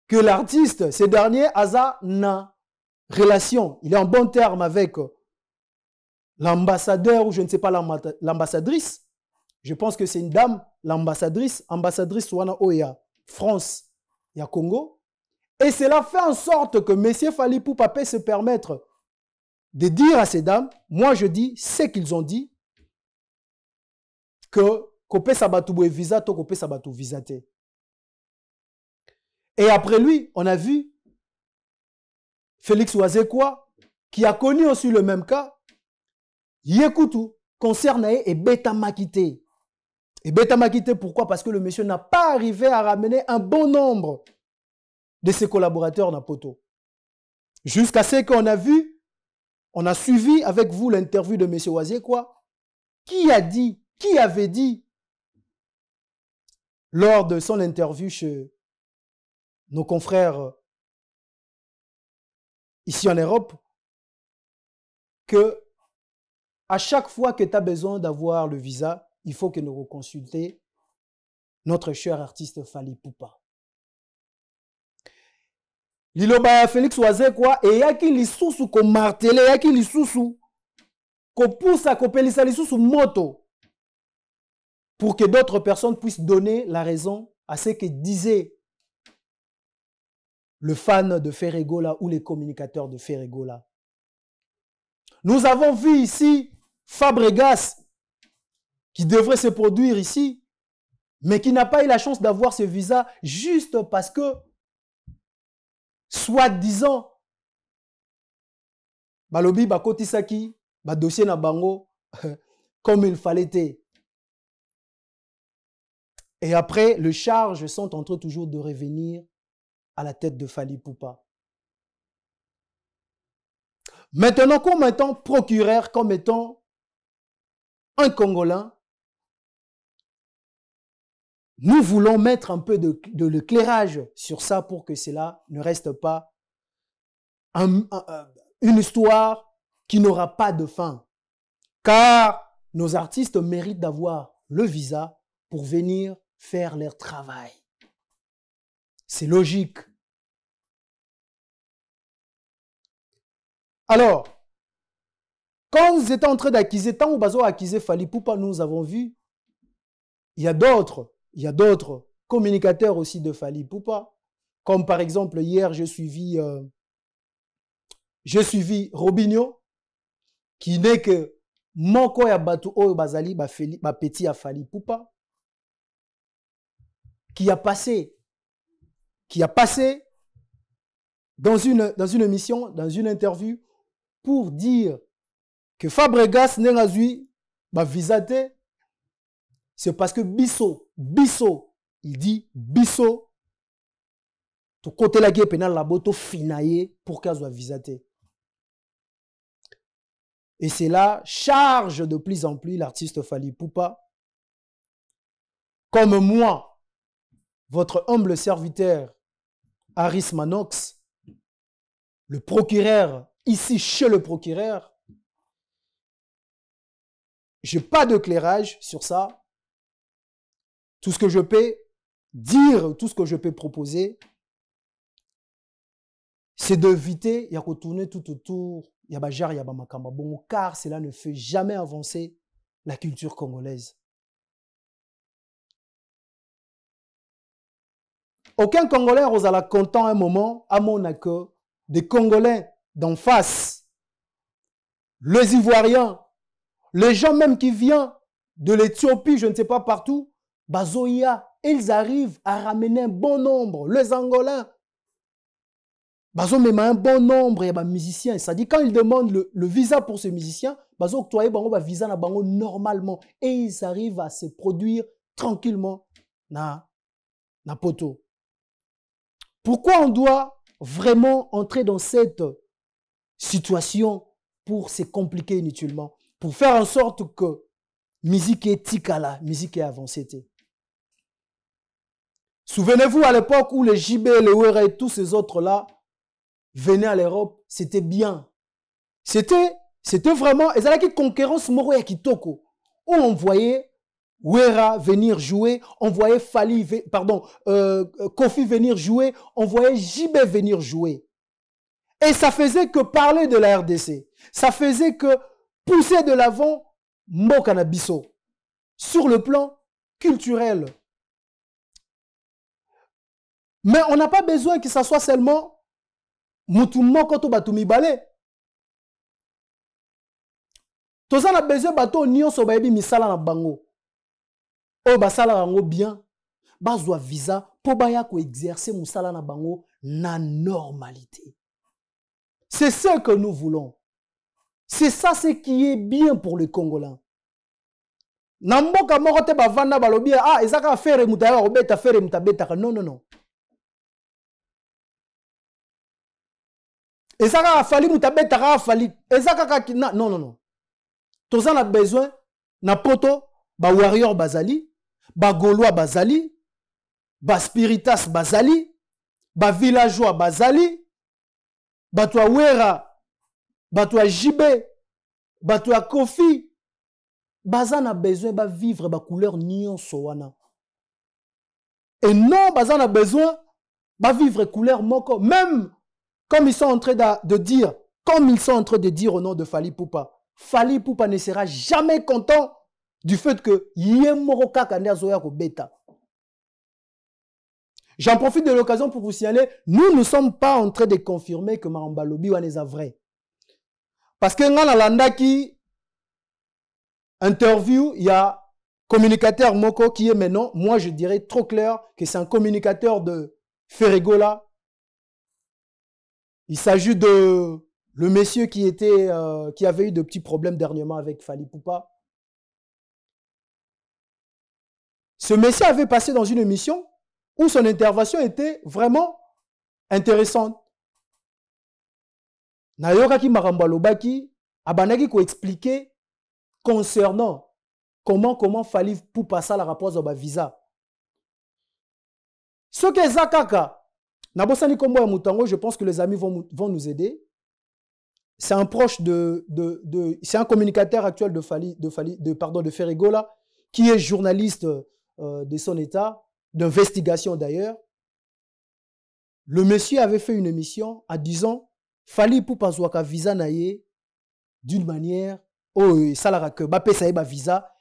que l'artiste, ces derniers, Aza n'a relation. Il est en bon terme avec l'ambassadeur ou je ne sais pas l'ambassadrice. Je pense que c'est une dame, l'ambassadrice Wana Oya, France, il y a Congo. Et cela fait en sorte que M. Fally Ipupa peut se permettre de dire à ces dames, moi je dis ce qu'ils ont dit, que Kopé Sabatou visa, to Kopé Sabatou visate. Et après lui, on a vu Félix Oisé quoi, qui a connu aussi le même cas. Yekutu, concerne et Beta Makité. Et Beta Makité, pourquoi? Parce que le monsieur n'a pas arrivé à ramener un bon nombre de ses collaborateurs dans Poto. Jusqu'à ce qu'on a vu, on a suivi avec vous l'interview de monsieur Oisé quoi, qui avait dit lors de son interview chez nos confrères ici en Europe que à chaque fois que tu as besoin d'avoir le visa, il faut que nous reconsultions notre cher artiste Fally Ipupa. Liloba Félix Oisé quoi et yaki lisusu ko martelé yaki lisusu ko poussa ko pelisa lisusu moto pour que d'autres personnes puissent donner la raison à ce que disait le fan de Ferregola ou les communicateurs de Ferregola. Nous avons vu ici Fabregas qui devrait se produire ici, mais qui n'a pas eu la chance d'avoir ce visa juste parce que, soi-disant, Balobi Bakotisaki, dossier na bango comme il fallait. Et après, les charges sont en train toujours de revenir à la tête de Fally Ipupa. Maintenant, comme étant procureur, comme étant un Congolais, nous voulons mettre un peu de l'éclairage sur ça pour que cela ne reste pas une histoire qui n'aura pas de fin. Car nos artistes méritent d'avoir le visa pour venir faire leur travail. C'est logique. Alors, quand vous étiez en train d'acquiser, tant ou bazo acquiser Fally Ipupa, nous avons vu, il y a d'autres communicateurs aussi de Fally Ipupa, comme par exemple hier j'ai suivi Robinho, qui n'est que moko ya batu oyo bazali ba petit à Fally Ipupa, qui a passé dans une émission, dans une interview, pour dire que Fabregas n'a zui ba visate, c'est parce que Bisso, il dit Bisso, tout côté la guerre pénale la boto finaillé pour qu'elle soit visate. Et c'est là, charge de plus en plus l'artiste Fally Ipupa, comme moi, votre humble serviteur, Harris Manox, le procureur, ici chez le procureur, je n'ai pas d'éclairage sur ça. Tout ce que je peux dire, tout ce que je peux proposer, c'est d'éviter, il y a retourner tout autour, il y a bajar, il y a bamakamba, bon, car cela ne fait jamais avancer la culture congolaise. Aucun Congolais osala content un moment, à mon accord, des Congolais d'en face, les Ivoiriens, les gens même qui viennent de l'Éthiopie, je ne sais pas partout, Bazoïa, ils arrivent à ramener un bon nombre, les Angolais. Bazo même un bon nombre, il y a des musiciens. Ça dit quand ils demandent le visa pour ces musiciens, Bazo octroyer un visa na bango normalement. Et ils arrivent à se produire tranquillement na poto. Pourquoi on doit vraiment entrer dans cette situation pour se compliquer inutilement? Pour faire en sorte que musique est tikala, musique est avancée. Souvenez-vous à l'époque où les JB, les Ouera et tous ces autres-là venaient à l'Europe, c'était bien. C'était vraiment, et c'est qui concurrence moro ya kitoko, où on voyait Ouera venir jouer, on voyait Kofi venir jouer, on voyait JB venir jouer. Et ça faisait que parler de la RDC. Ça faisait que pousser de l'avant Mokana Bisso sur le plan culturel. Mais on n'a pas besoin que ça soit seulement Moutoummo Koto Batumi Balé. Tout ça, on a besoin de bateau Nyon Sobaebi Misala na Bango. Oh, basala rango bien. Bazwa visa pour baya ko exercer Moussala na Bango na normalité. C'est ce que nous voulons. C'est ça ce qui est bien pour les Congolais. Namboka morote bavanda balobi ah ezaka faire mutaya obeta faire mutabeta non non non. Ezaka fali mutabeta ka fali ezaka ka non non non. Tous on a besoin na poto ba warrior bazali, ba gaulois bazali, ba spiritas bazali, ba villageois bazali, ba toi wera, ba toi jibé, ba toi kofi. Bazan a besoin de vivre ba couleur nion soana. Et non, Bazan a besoin de vivre couleur moko. Même comme ils sont en train de dire, comme ils sont en train de dire au nom de Fally Ipupa, Fally Ipupa ne sera jamais content du fait que Yemoroka Kanda Zoya ko beta. J'en profite de l'occasion pour vous signaler, nous ne sommes pas en train de confirmer que Maramba Lobi est vrai. Parce que dans la landaki interview, il y a communicateur Moko qui est maintenant, moi je dirais trop clair que c'est un communicateur de Ferregola. Il s'agit de le monsieur qui avait eu de petits problèmes dernièrement avec Fally Ipupa. Ce monsieur avait passé dans une émission où son intervention était vraiment intéressante. Nayokaki Maramba Lobaki, abanaki ko expliquer concernant comment Fally Ipupa ça la rapport au visa. Ce que Zakaka, Nabosani Kombo et Moutango, je pense que les amis vont nous aider. C'est un proche c'est un communicateur actuel de Ferregola, qui est journaliste de son état, d'investigation d'ailleurs. Le monsieur avait fait une émission en disant Fally Ipupa zwaka visa naye d'une manière ça la que ba pesa ba visa.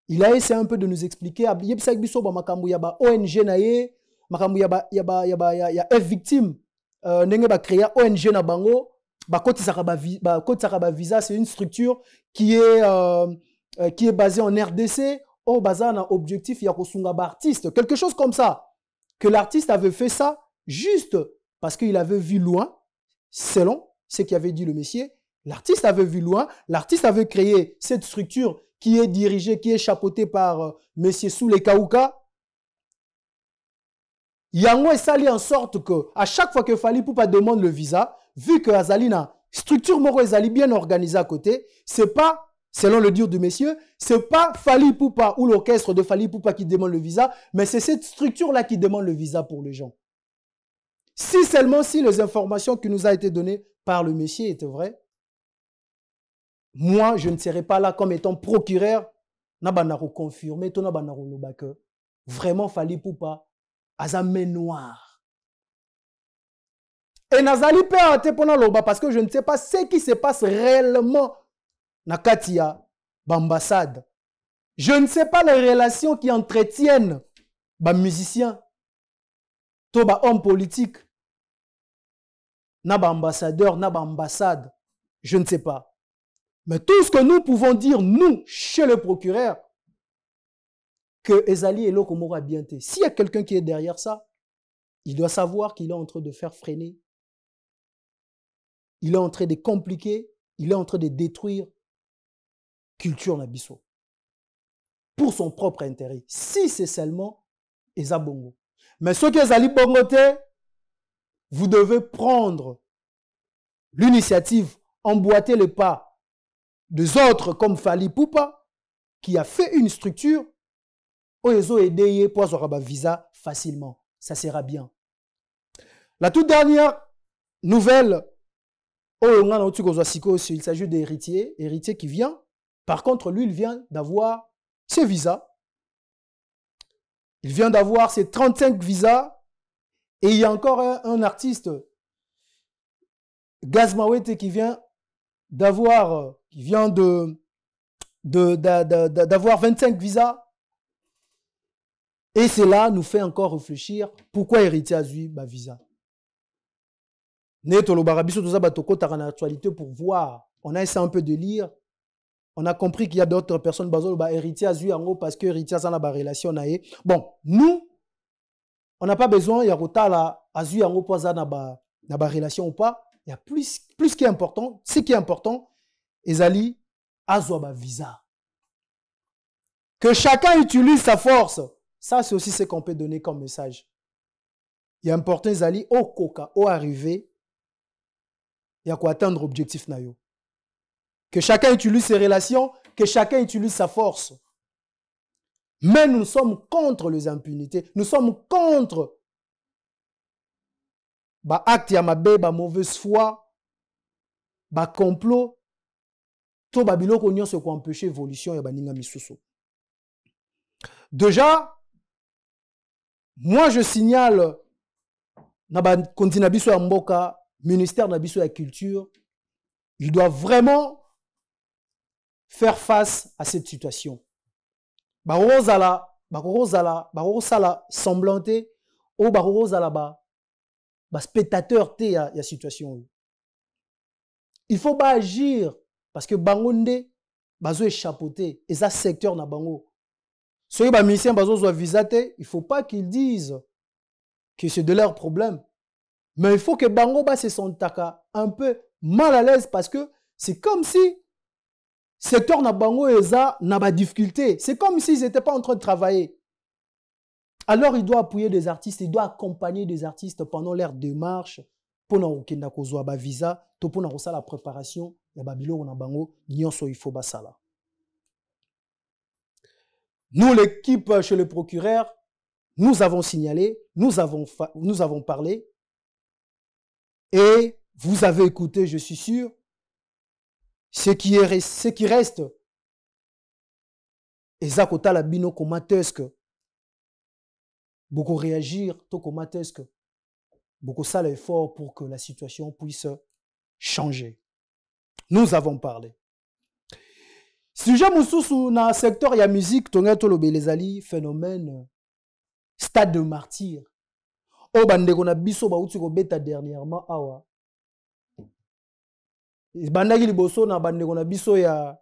Il a essayé un peu de nous expliquer yebisa biso ba makambu ya ba ONG naye makambu ya F victime ndenge ba créer ONG na bango ba kotisaka ba visa, c'est une structure qui est basée en RDC au bazar na objectif ya kosunga ba artiste, quelque chose comme ça, que l'artiste avait fait ça juste parce qu'il avait vu loin, selon ce qu'avait dit le monsieur. L'artiste avait vu loin, l'artiste avait créé cette structure qui est dirigée, qui est chapeautée par monsieur Soule Kauka. Yango est sali en sorte que à chaque fois que Fally Ipupa demande le visa, vu que Azalina structure moro Azali bien organisée à côté, c'est pas, selon le dire du monsieur, c'est pas Fally Ipupa ou l'orchestre de Fally Ipupa qui demande le visa, mais c'est cette structure-là qui demande le visa pour les gens. Si seulement si les informations qui nous a été données par le monsieur étaient vraies, moi, je ne serais pas là comme étant procureur, nabanaro confirmé, to nabanaro lobake. Vraiment, Fally Ipupa, azame noir. Et Nazali Péate pendant l'Oba, parce que je ne sais pas ce qui se passe réellement na Katia, l'ambassade. Je ne sais pas les relations qui entretiennent les musiciens, les hommes politiques, les ambassadeurs, les ambassades. Je ne sais pas. Mais tout ce que nous pouvons dire, nous, chez le procureur, que Ezali et Lokomora bien été. S'il y a quelqu'un qui est derrière ça, il doit savoir qu'il est en train de faire freiner. Il est en train de compliquer. Il est en train de détruire culture Nabiso. Pour son propre intérêt. Si c'est seulement Eza Bongo. Mais ceux qui Ezali Bongote, vous devez prendre l'initiative, emboîter les pas des autres comme Fally Ipupa, qui a fait une structure où ils ont aidé pour avoir un visa facilement. Ça sera bien. La toute dernière nouvelle, il s'agit d'héritier, héritier qui vient. Par contre, lui, il vient d'avoir ses visas. Il vient d'avoir ses 35 visas. Et il y a encore un artiste, Gazmawete, qui vient d'avoir, d'avoir 25 visas. Et cela nous fait encore réfléchir pourquoi héritier a eu ma visa. Pour voir, on a essayé un peu de lire, on a compris qu'il y a d'autres personnes qui héritier a eu en gros parce que héritier a une relation. Bon, nous, on n'a pas besoin, il y a eu en gros pour une relation ou pas. Il y a plus qui est important, ce qui est important, Ezali a un visa. Que chacun utilise sa force. Ça, c'est aussi ce qu'on peut donner comme message. Il est important, Ezali, au coca, au arriver, il y a quoi atteindre l'objectif nayo. Que chacun utilise ses relations, que chacun utilise sa force. Mais nous sommes contre les impunités. Nous sommes contre acte ya mabe, mauvaise foi, complot. Tout babiloko nyon se ko empêcher évolution ya baninga misusu. Déjà, moi je signale na ba kontina biso ya mboka, ministère na biso ya culture, il doit vraiment faire face à cette situation. Barozala semblanté ou barozala spectateur te ya situation. Il faut pas agir parce que bangonde bazo échappoté et ça secteur na bango. Ceux qui musiciens bazo soit visaté, il faut pas qu'ils disent que c'est de leur problème. Mais il faut que bango se sentent un peu mal à l'aise parce que c'est comme si secteur na bango eza na ba difficulté. C'est comme s'ils n'étaient pas en train de travailler. Alors il doit appuyer des artistes, il doit accompagner des artistes pendant leur démarche pour na okenda kozwa ba visa, to pour na la préparation ya ba biloko na bango nyonso il faut basala. Nous, l'équipe chez le procureur, nous avons signalé, nous avons parlé, et vous avez écouté, je suis sûr, ce qui reste, ezakota la bino komatesque, beaucoup réagir, to komatesque, beaucoup ça l'effort pour que la situation puisse changer. Nous avons parlé. Sujet moussousou na secteur ya musique, tonga tolobe les ali phénomène stade de martyr. O bandeko na biso ba uti ko beta dernièrement awa. Bandaki liboso na bandeko na biso ya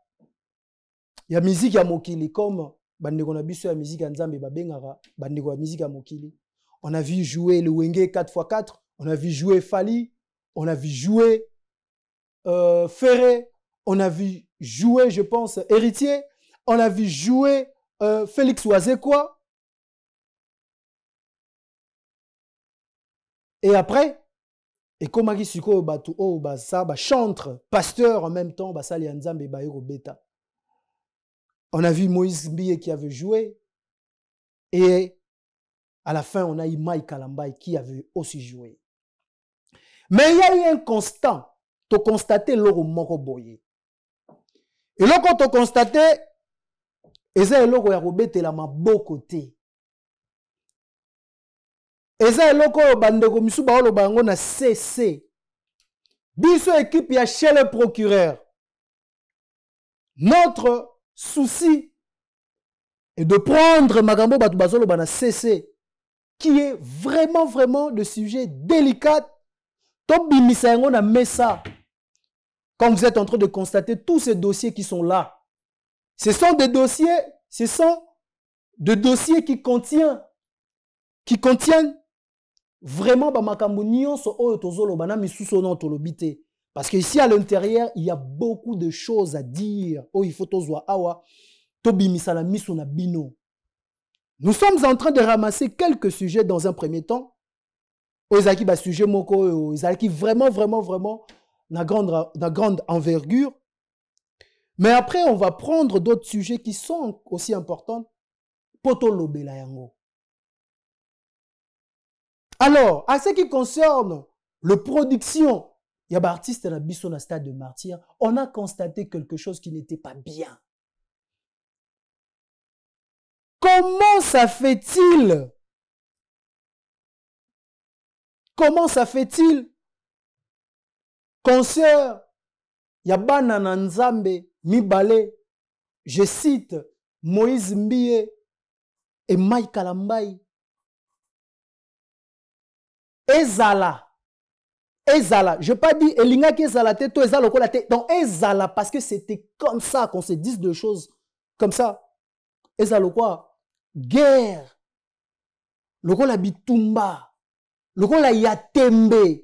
musique ya mokili comme bandeko na biso ya musique ya nzambe babengaka bandeko ya musique ya mokili. On a vu jouer le Wenge 4x4, on a vu jouer Fali, on a vu jouer Ferré, on a vu jouer, je pense, Héritier. On a vu jouer Félix Ouazekwa. Et après, et comme il suko batu o basa ba chantre, pasteur en même temps, basa li nzambe ba yoko beta. On a vu Moïse Mbie qui avait joué. Et à la fin, on a eu Mike Kalambay qui avait aussi joué. Mais il y a eu un constant. Tu constater l'oro moko boye. Et là, quand on constate, et ça, l'eau a robé la maboko te. Et ça, l'eau a bandeko misu ba olo bango na CC. Biso équipe ya chez le procureur. Notre souci est de prendre magambo batu bazolo bana CC, qui est vraiment de sujet délicat. Top bimisa yango na mesa. Quand vous êtes en train de constater tous ces dossiers qui sont là, ce sont des dossiers qui contiennent vraiment bamakambo nyonso oyo tozolo bana misuso non tolobite. Parce que ici à l'intérieur, il y a beaucoup de choses à dire. Oh, il faut tozwa awa tobimisa la miso na bino. Nous sommes en train de ramasser quelques sujets dans un premier temps. Ozaki ba sujet moko ozaki vraiment na grande envergure. Mais après, on va prendre d'autres sujets qui sont aussi importants. Poto lobela yango. Alors, à ce qui concerne le production, il y a des artistes na biso na stade de martyr, on a constaté quelque chose qui n'était pas bien. Comment ça fait-il? Concert, Yabana Nanzambe, Mibale, je cite Moïse Mbie et Mike Kalambay. Ezala, je n'ai pas dit Elinga qui Ezala tête, toi Ezala la tête. Donc Ezala, parce que c'était comme ça qu'on se dise des choses comme ça. Ezala quoi? Guerre. Loko la bitumba. Loko la yatembe.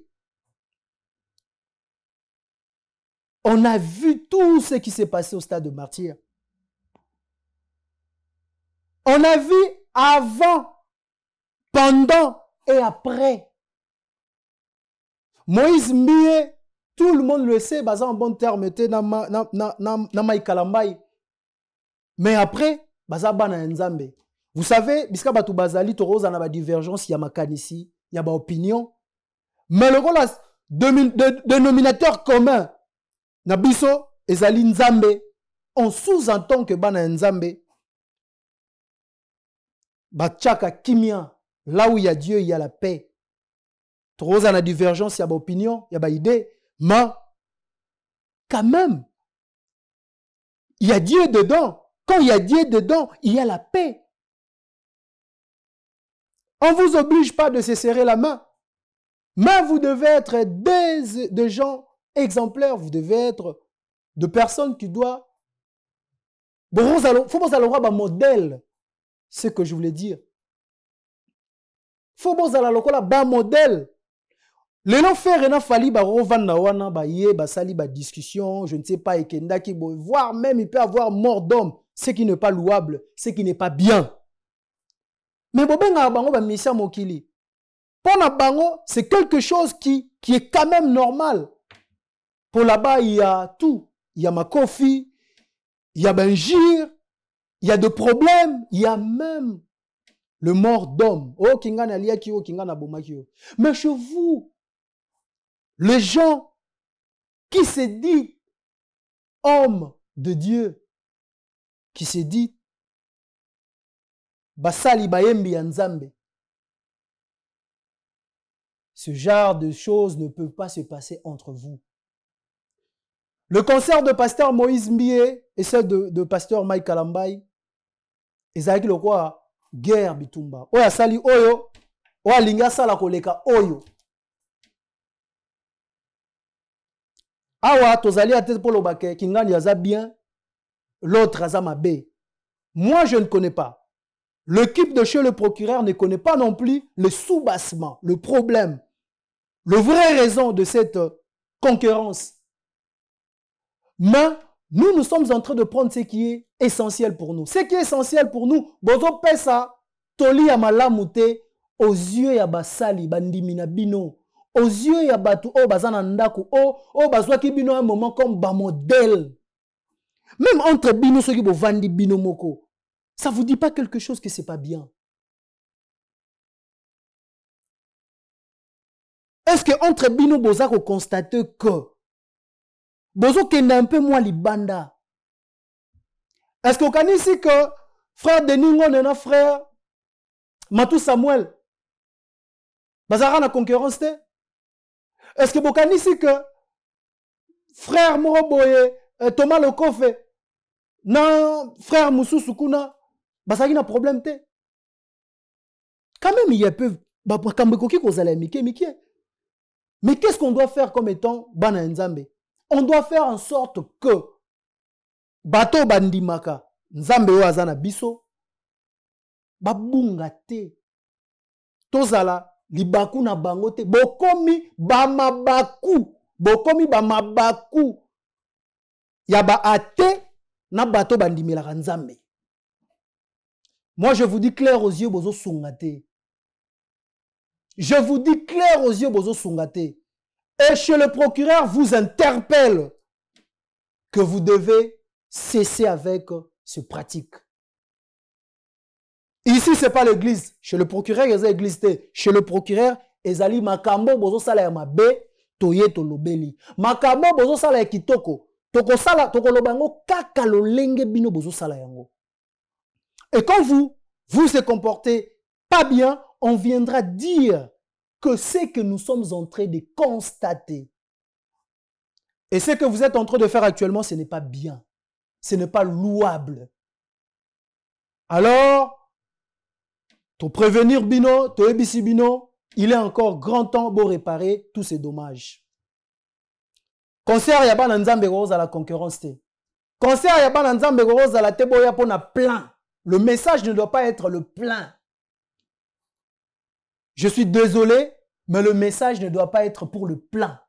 On a vu tout ce qui s'est passé au stade de martyr. On a vu avant, pendant et après. Moïse Mbie, tout le monde le sait, en bon terme, était dans Mike Kalambay. Mais après, Bana Nzambe. Vous savez, Biska Batu Bazali, Toro, on a une divergence, il y a ici, il y a une opinion. Mais le dénominateur commun, Nabiso, Ezali Nzambe, on sous-entend que Bana Nzambe, Batchaka Kimia, là où il y a Dieu, il y a la paix. Trop on a divergence, il y a une opinion, il y a une idée, mais quand même, il y a Dieu dedans. Quand il y a Dieu dedans, il y a la paix. On ne vous oblige pas de se serrer la main, mais vous devez être des gens exemplaires, vous devez être de personnes qui doivent... Il faut que vous ayez un modèle, c'est ce que je voulais dire. Il faut que vous ayez un modèle. L'élan faire et n'a fallu ba revan wana ba yé ba sali ba discussion, je ne sais pas ekenda qui voire même il peut avoir mort d'homme, ce qui n'est pas louable, ce qui n'est pas bien. Mais bobenga bango ba misa mokili. Pour na bango, c'est quelque chose qui est quand même normal. Pour là-bas, il y a tout. Il y a Makofi, il y a Benjir, il y a des problèmes, il y a même le mort d'homme. Oh, Kingana Liakio, Kingana Bomakio. Mais chez vous, les gens qui se disent hommes de Dieu, qui se disent Basali Bayembi Nzambe, ce genre de choses ne peut pas se passer entre vous. Le concert de pasteur Moïse Mbie et celle de pasteur Mike Kalambay, ils ont dit quoi? Guerre bitumba. Oya sali oyo, oya linga sala koleka oyo. Awa tozali à tête pour le baquet, Kingani yaza bien, l'autre aza mabe. Moi je ne connais pas. L'équipe de chez le procureur ne connaît pas non plus le soubassement, le problème, le vrai raison de cette concurrence. Mais nous sommes en train de prendre ce qui est essentiel pour nous. Ce qui est essentiel pour nous, bozo pesa toli ya malamute aux yeux ya basali bandimina bino, aux yeux ya batu o bazana ndaku o bazwa ki bino un moment comme ba modèle. Même entre bino ceux qui bo vandi bino moko, ça vous dit pas quelque chose que c'est pas bien? Est-ce que entre bino boza ko constater que bozo kende un peu moins libanda? Est-ce qu'on connaît ici que frère Denis Ngon frère Matou Samuel bazara na concurrence? Est-ce que vous connaissez ici que frère Moroboye Thomas Lokofe na frère Moussou Sukuna bazaki na problème te? Quand même il y a peu bakambekoki kozala mike. Mais qu'est-ce qu'on doit faire comme étant bana nzambe? On doit faire en sorte que bato bandimaka nzambe oyo aza na biso babunga te, tozala libaku na bango te, bokomi bamabaku ya ba ate na bato bandimelaka nzambe. Moi je vous dis clair aux yeux bozo sungate. Je vous dis clair aux yeux bozo sungate. Et chez le procureur vous interpelle que vous devez cesser avec ce pratique. Ici, ce n'est pas l'église. Chez le procureur, il y a l'église. Chez le procureur, ezali makambo bozo sala ya mabe, toye to lobeli. Makambo bozo sala ya kitoko. Toko sala, toko lobango kaka lolenge bino bozo sala yango. Et quand vous se comportez pas bien, on viendra dire que ce que nous sommes en train de constater et ce que vous êtes en train de faire actuellement, ce n'est pas bien. Ce n'est pas louable. Alors, pour prévenir Bino, Toebisi Bino, il est encore grand temps pour réparer tous ces dommages. Concert Yaban Nzambe Rose à la concurrence. Concert Yaban Nzambe Rose à la Teboya pour na plein. Le message ne doit pas être le plein. Je suis désolé, mais le message ne doit pas être pour le plein.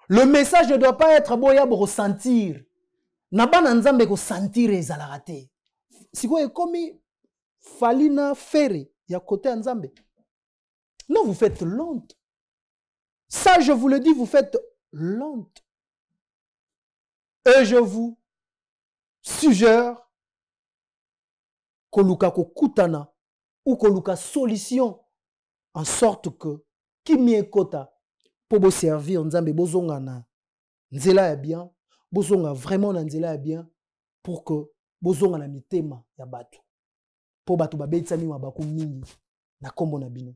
Le message ne doit pas être boya pour ressentir. Nabana nzambe ko sentir ezalarate. Siko ekomi falina fere ya côté nzambe. Non, vous faites lente. Ça, je vous le dis, vous faites lente. Et je vous suggère koluka ko kutana ou koluka solution en sorte que qui m'y ekota pour vous servir nzambe bozonga na nzela ya bien, bozonga vraiment na nzela ya bien pour que bozonga na mitema ya bato. Pour bato babetsami mabaku mingi na kombo na bino.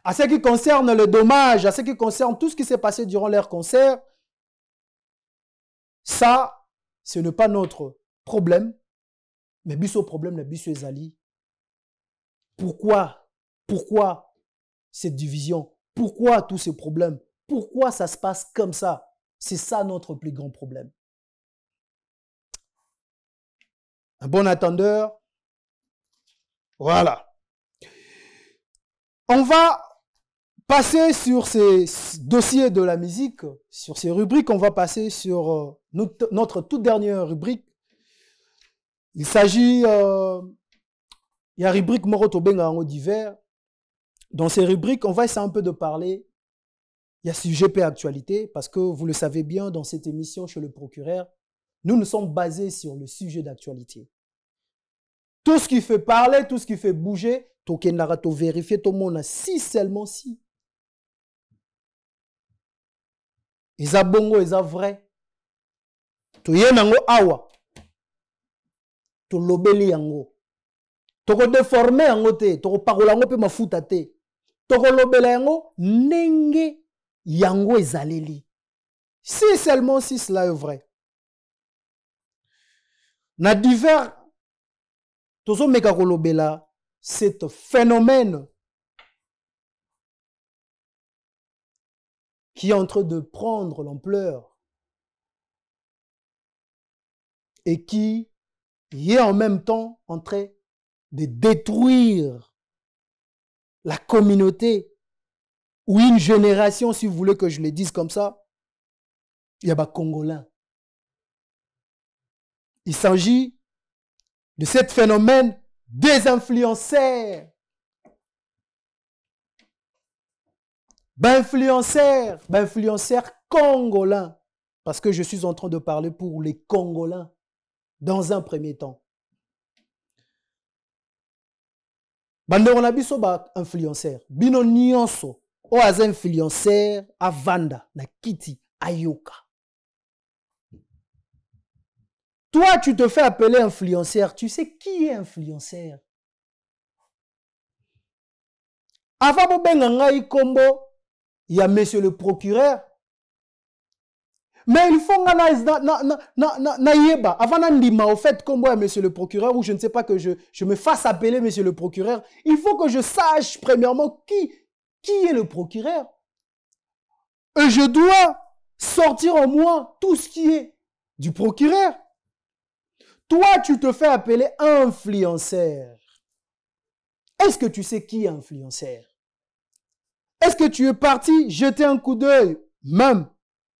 À ce qui concerne le dommage, à ce qui concerne tout ce qui s'est passé durant leur concert, ça, ce n'est pas notre problème, mais biso problème na biso ezali. Pourquoi cette division? Pourquoi tous ces problèmes? Pourquoi ça se passe comme ça? C'est ça notre plus grand problème. Un bon attendeur. Voilà. On va passer sur ces dossiers de la musique, sur ces rubriques. On va passer sur notre toute dernière rubrique. Il s'agit, il y a rubrique Moroto Bengango divers. Dans ces rubriques, on va essayer un peu de parler. Il y a sujet P actualité, parce que vous le savez bien, dans cette émission chez le procureur, nous sommes basés sur le sujet d'actualité. Tout ce qui fait parler, tout ce qui fait bouger, Tokenara, to vérifier, tout le monde a si seulement si. Isa bongo, isa vrai. To yenango awa. To lobeli yango. Toko déformer yango te, toko parola yango pe mafuta te. Toko lobela yango nenge yango ezaleli. Si seulement si cela est vrai. Na divers tozo meka kolobela cet phénomène qui est en train de prendre l'ampleur et qui est en même temps en train de détruire la communauté ou une génération, si vous voulez que je le dise comme ça. Il y a des Congolais. Il s'agit de ce phénomène des influenceurs. Influenceurs congolais. Parce que je suis en train de parler pour les Congolais dans un premier temps. On a biso ba influenceur. Bino nyonso. O az influenceur a vanda na kiti ayoka. Toi, tu te fais appeler influenceur. Tu sais qui est influenceur? Avant de bengangai kombo, il y a monsieur le procureur. Mais il faut na yeba. Avant d'andima au fait kombo à monsieur le procureur, ou je ne sais pas que je me fasse appeler monsieur le procureur, il faut que je sache premièrement qui est le procureur. Et je dois sortir en moi tout ce qui est du procureur. Toi, tu te fais appeler influenceur. Est-ce que tu sais qui est influenceur? Est-ce que tu es parti jeter un coup d'œil, même,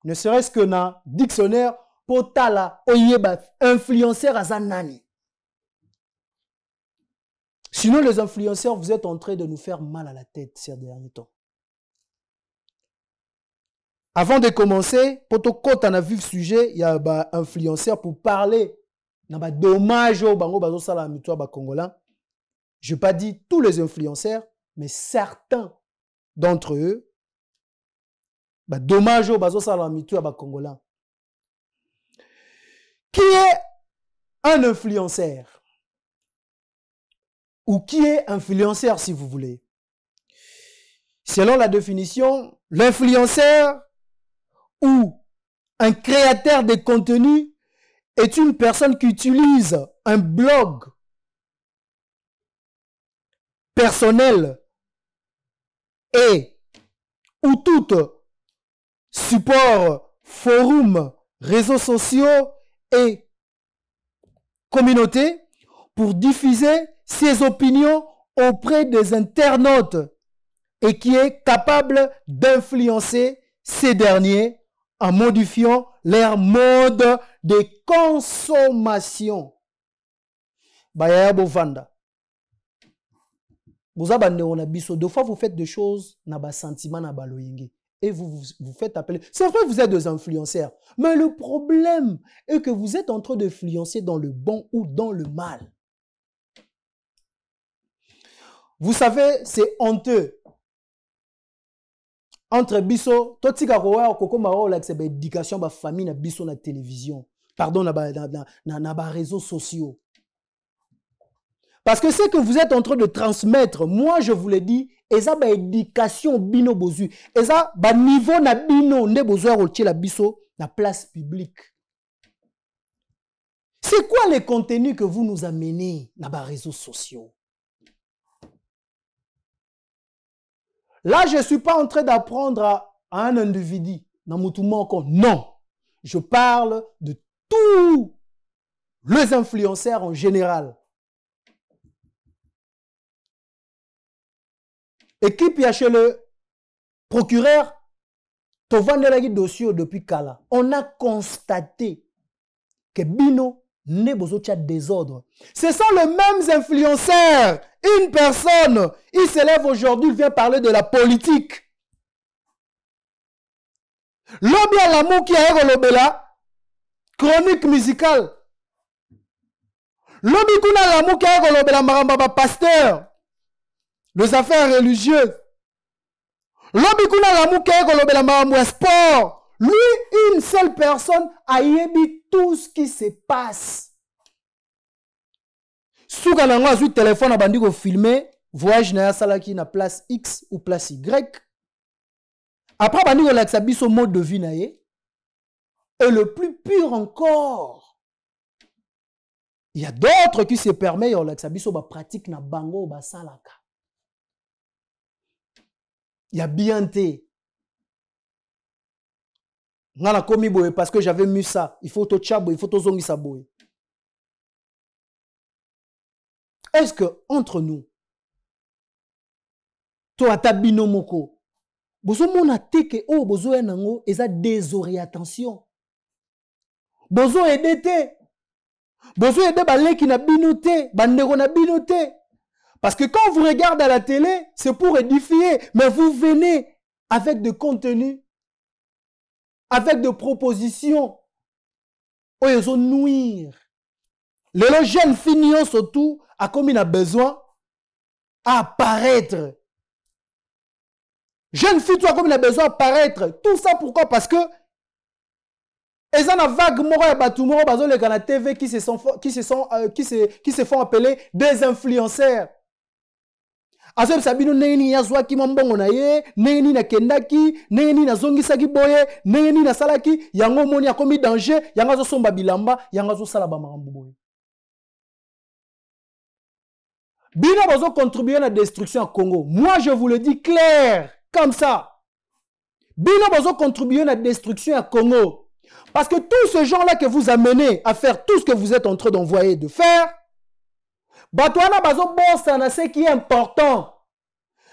ne serait-ce que dans le dictionnaire, pour tala oyeba influenceur à Zanani? Sinon, les influenceurs, vous êtes en train de nous faire mal à la tête ces derniers temps. Avant de commencer, pour tout compte on a vu le sujet, il y a un influenceur pour parler. Je n'ai pas dit tous les influenceurs, mais certains d'entre eux, qui est un influenceur? Ou qui est influenceur si vous voulez? Selon la définition, l'influenceur ou un créateur de contenu est une personne qui utilise un blog personnel et ou tout support, forum, réseaux sociaux et communautés pour diffuser ses opinions auprès des internautes et qui est capable d'influencer ces derniers en modifiant leur mode de consommation. Bayaya Bovanda. Deux fois vous faites des choses, na ba sentiment na ba loyenge. Et vous faites appeler. C'est vrai, vous êtes des influenceurs. Mais le problème est que vous êtes en train d'influencer dans le bon ou dans le mal. Vous savez, c'est honteux. Entre biso, totika kowa koko maro la c'est éducation ba famille na biso na télévision. Pardon na ba réseaux sociaux. Parce que ce que vous êtes en train de transmettre, moi je vous l'ai dit, eza ba éducation bino bozu, eza ba niveau na bino ne bozu rotier la biso na place publique. C'est quoi les contenus que vous nous amenez na ba réseaux sociaux? Là, je ne suis pas en train d'apprendre à un individu. Non. Je parle de tous les influenceurs en général. équipe y a chez le procureur, tovandela dossier depuis Kala. On a constaté que Bino n'est pas désordre. Ce sont les mêmes influenceurs. Une personne, il se lève aujourd'hui, il vient parler de la politique. Lobby à l'amour qui a lobela, chronique musicale. Lobby kuna l'amour qui a lobela maramba pasteur, les affaires religieuses. Lobby kuna l'amour qui a lobela maramba sport. Lui, une seule personne a yébi tout ce qui se passe. Souka nango a su téléphone a bandi ko filmer voyage na salaki na place X ou place Y. Après bandi ko laksa biso mode de vie na ye. Et le plus pur encore, il y a d'autres qui se permettent yo laksa biso ba pratique na bango ba salaka. Il y a bien té. Ngana komi boye parce que j'avais mis ça. Il faut to chabo, il faut to zongi sa boye. Est-ce que entre nous, toi ta binomoko, bozo mona teke o bozo enango eza désorientation. Bozo edete. Bozo ede baleki na binote, bandeko na binote. Parce que quand vous regardez à la télé, c'est pour édifier, mais vous venez avec des contenus, avec des propositions, où ils ont nuire. Les jeunes filles surtout, a comme il a besoin à apparaître. Jeune fille, toi, comme il a besoin d'apparaître. Tout ça pourquoi? Parce que ils ont une vague morale à tout le monde, les canaux TV qui se font appeler des influenceurs. Azo sabino neni yazwa ki mambongo na ye, neni na kendaki, neni na zongisaki boye, neni na salaki, yango moni a commis danger, yango zo somba bilamba, yango zo salaba marambo boye. Bino bozo contribuer à la destruction à Congo. Moi je vous le dis clair, comme ça. Bino bozo contribuer à la destruction à Congo. Parce que tous ces gens-là que vous amenez à faire tout ce que vous êtes en train d'envoyer de faire, Batouana bazo bossa na ce qui est important.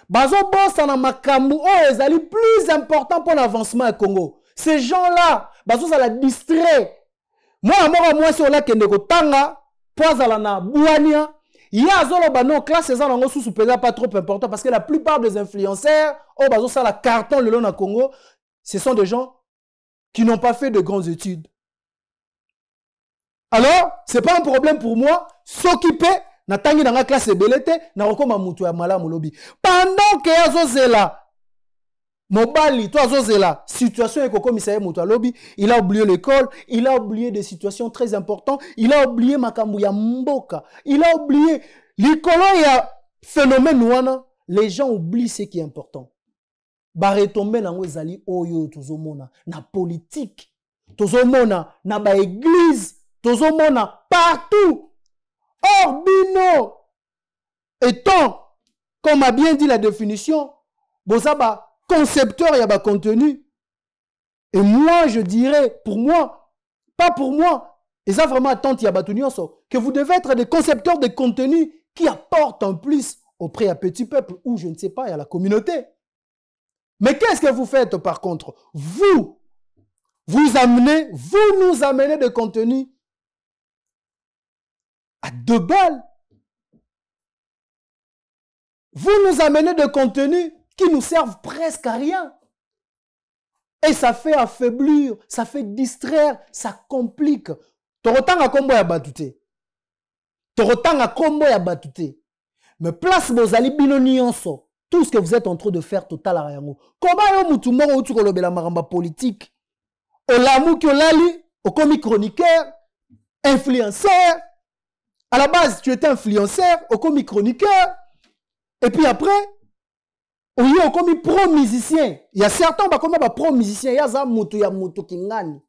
Bazo bossa na makambu oh ezali plus important pour l'avancement au Congo. Ces gens-là, bazo ça la distrait. Moi si on a kende ko tanga, poazala na buania, ya zolo bano classe ezana ngo sous pas trop important parce que la plupart des influenceurs oh bazo ça la carton le long na Congo, ce sont des gens qui n'ont pas fait de grandes études. Alors, c'est pas un problème pour moi s'occuper na tangi na classe belete na rokoma mutu ya malamu lobi pendant que azozela mobali to azozela situation eko komisa mutu lobi il a oublié l'école, il a oublié des situations très importantes, il a oublié makambu ya mboka, il a oublié likolo ya phénomène wana, les gens oublient ce qui est important. Ba retomber nango ezali oyo tozomona na politique, tozomona na ba église, tozomona partout. Or, Bino, étant, comme a bien dit la définition, bozaba concepteur y a ba contenu. Et moi, je dirais, pour moi, pas pour moi, et ça vraiment attente y a que vous devez être des concepteurs de contenu qui apportent un plus auprès à petit peuple ou je ne sais pas, à la communauté. Mais qu'est-ce que vous faites par contre? Vous nous amenez des contenus à 2 balles. Vous nous amenez des contenus qui nous servent presque à rien. Et ça fait affaiblir, ça fait distraire, ça complique. Torotanga kombo ya batute. Torotanga kombo ya batute. Mais place bozali bino nyonso. Tout ce que vous êtes en train de faire total à rien. Comment yo mutu moko utu kolobela maramba politique? Olamu ki olali, okomi chroniqueur, influenceur. À la base, tu étais influenceur, comme chroniqueur. Et puis après, on y a comme pro-musicien. Il y a certains qui sont pro-musiciens. Il y a ça, moto qui gagne.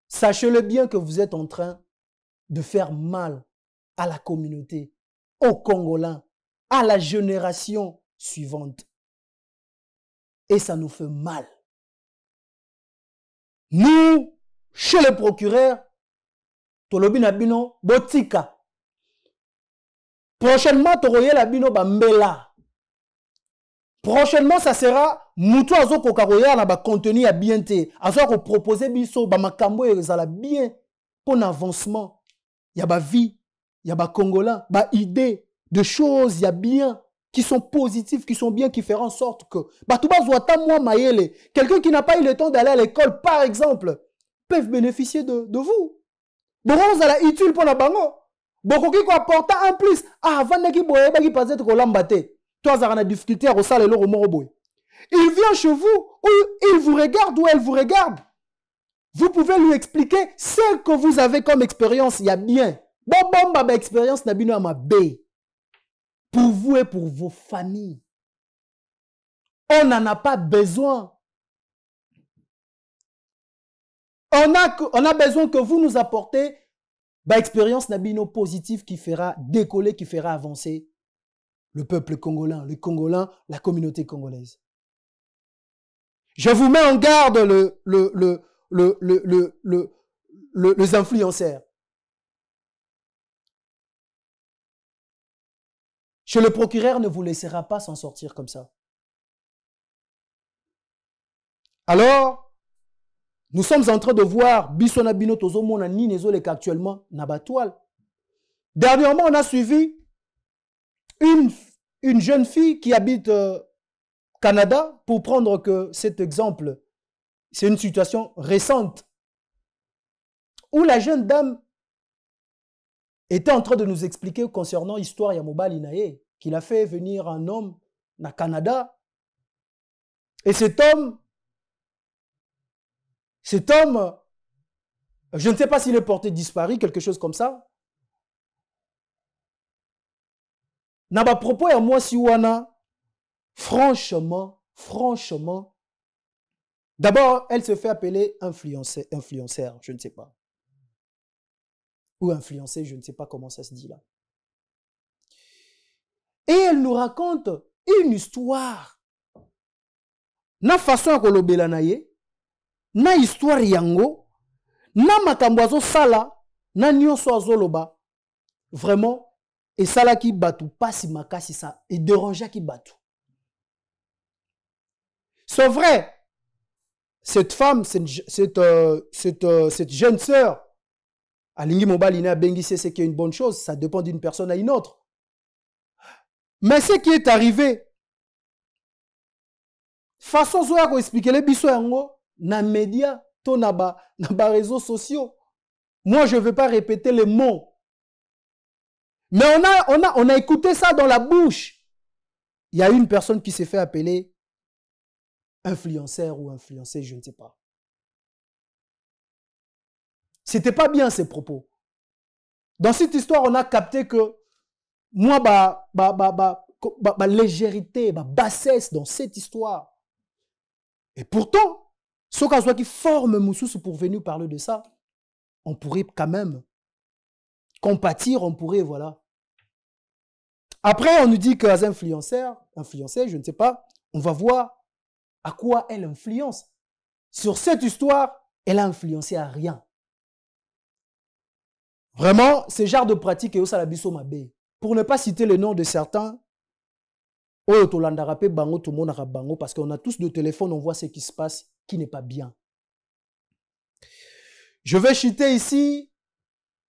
Sachez-le bien que vous êtes en train de faire mal à la communauté, aux Congolais, à la génération suivante. Et ça nous fait mal. Nous, chez le procureur, Tolobi Nabino, Botika, Prochainement, Toroye la bino bambela. Prochainement, ça sera Moutou Azo Kokaroya na ba contenu à bien te. Azo ko proposer biso ba makambo ezala bien pour l'avancement. Il y a ba vie, il y a ba Congolais, ba idée de choses, il y a bien qui sont positives, qui sont bien, qui feront en sorte que ba tout bazouata moi mayele, quelqu'un qui n'a pas eu le temps d'aller à l'école par exemple, peuvent bénéficier de vous. Bon, vous allez utile pour la bango. Beaucoup qui apporte en plus. Ah, avant qui boye, qui passe de kolambate. Toi, ça a une difficulté à ressasser le moroboy. Il vient chez vous, ou il vous regarde, ou elle vous regarde. Vous pouvez lui expliquer ce que vous avez comme expérience. Il y a bien. Bon, ma expérience n'a bien ma baie. Pour vous et pour vos familles. On n'en a pas besoin. On a besoin que vous nous apportez une expérience nabino positive qui fera décoller, qui fera avancer le peuple congolais, les Congolais, la communauté congolaise. Je vous mets en garde les influenceurs. Chez le procureur ne vous laissera pas s'en sortir comme ça. Alors, nous sommes en train de voir Bissona Bino Tozomona ni Nezolek actuellement Nabatoile. Dernièrement, on a suivi une jeune fille qui habite Canada, pour prendre que cet exemple, c'est une situation récente, où la jeune dame était en train de nous expliquer concernant l'histoire Yamoba Linae, qu'il a fait venir un homme au Canada. Et cet homme, je ne sais pas s'il est porté disparu, quelque chose comme ça. Naba propos à moi si wana, franchement, d'abord, elle se fait appeler influenceur, je ne sais pas. Ou influencer, je ne sais pas comment ça se dit là. Et elle nous raconte une histoire. Na façon à kolobela na ye, na histoire yango, na makamboazo sala, na nyonso azoloba. Vraiment, et sala ki batu, pas si makasi ça, et dérangeait ki batu. C'est vrai, cette femme, cette jeune sœur, Alingi Mobalina Bengi, c'est qu'il y a une bonne chose, ça dépend d'une personne à une autre. Mais ce qui est arrivé, façon zoya ko expliquer les biso yango na média to na ba réseaux sociaux. Moi je ne vais pas répéter les mots. Mais on a écouté ça dans la bouche. Il y a une personne qui s'est fait appeler influenceur ou influencé, je ne sais pas. C'était pas bien ces propos. Dans cette histoire, on a capté que moi, légèreté, bassesse dans cette histoire. Et pourtant, ce qu'on soit qui forme Moussous pour venir parler de ça, on pourrait quand même compatir, on pourrait, voilà. Après, on nous dit que les influenceurs, je ne sais pas, on va voir à quoi elle influence. Sur cette histoire, elle a influencé à rien. Vraiment, ce genre de pratique est au Salabiso Mabé. Pour ne pas citer le nom de certains, parce qu'on a tous de téléphones, on voit ce qui se passe, qui n'est pas bien. Je vais citer ici,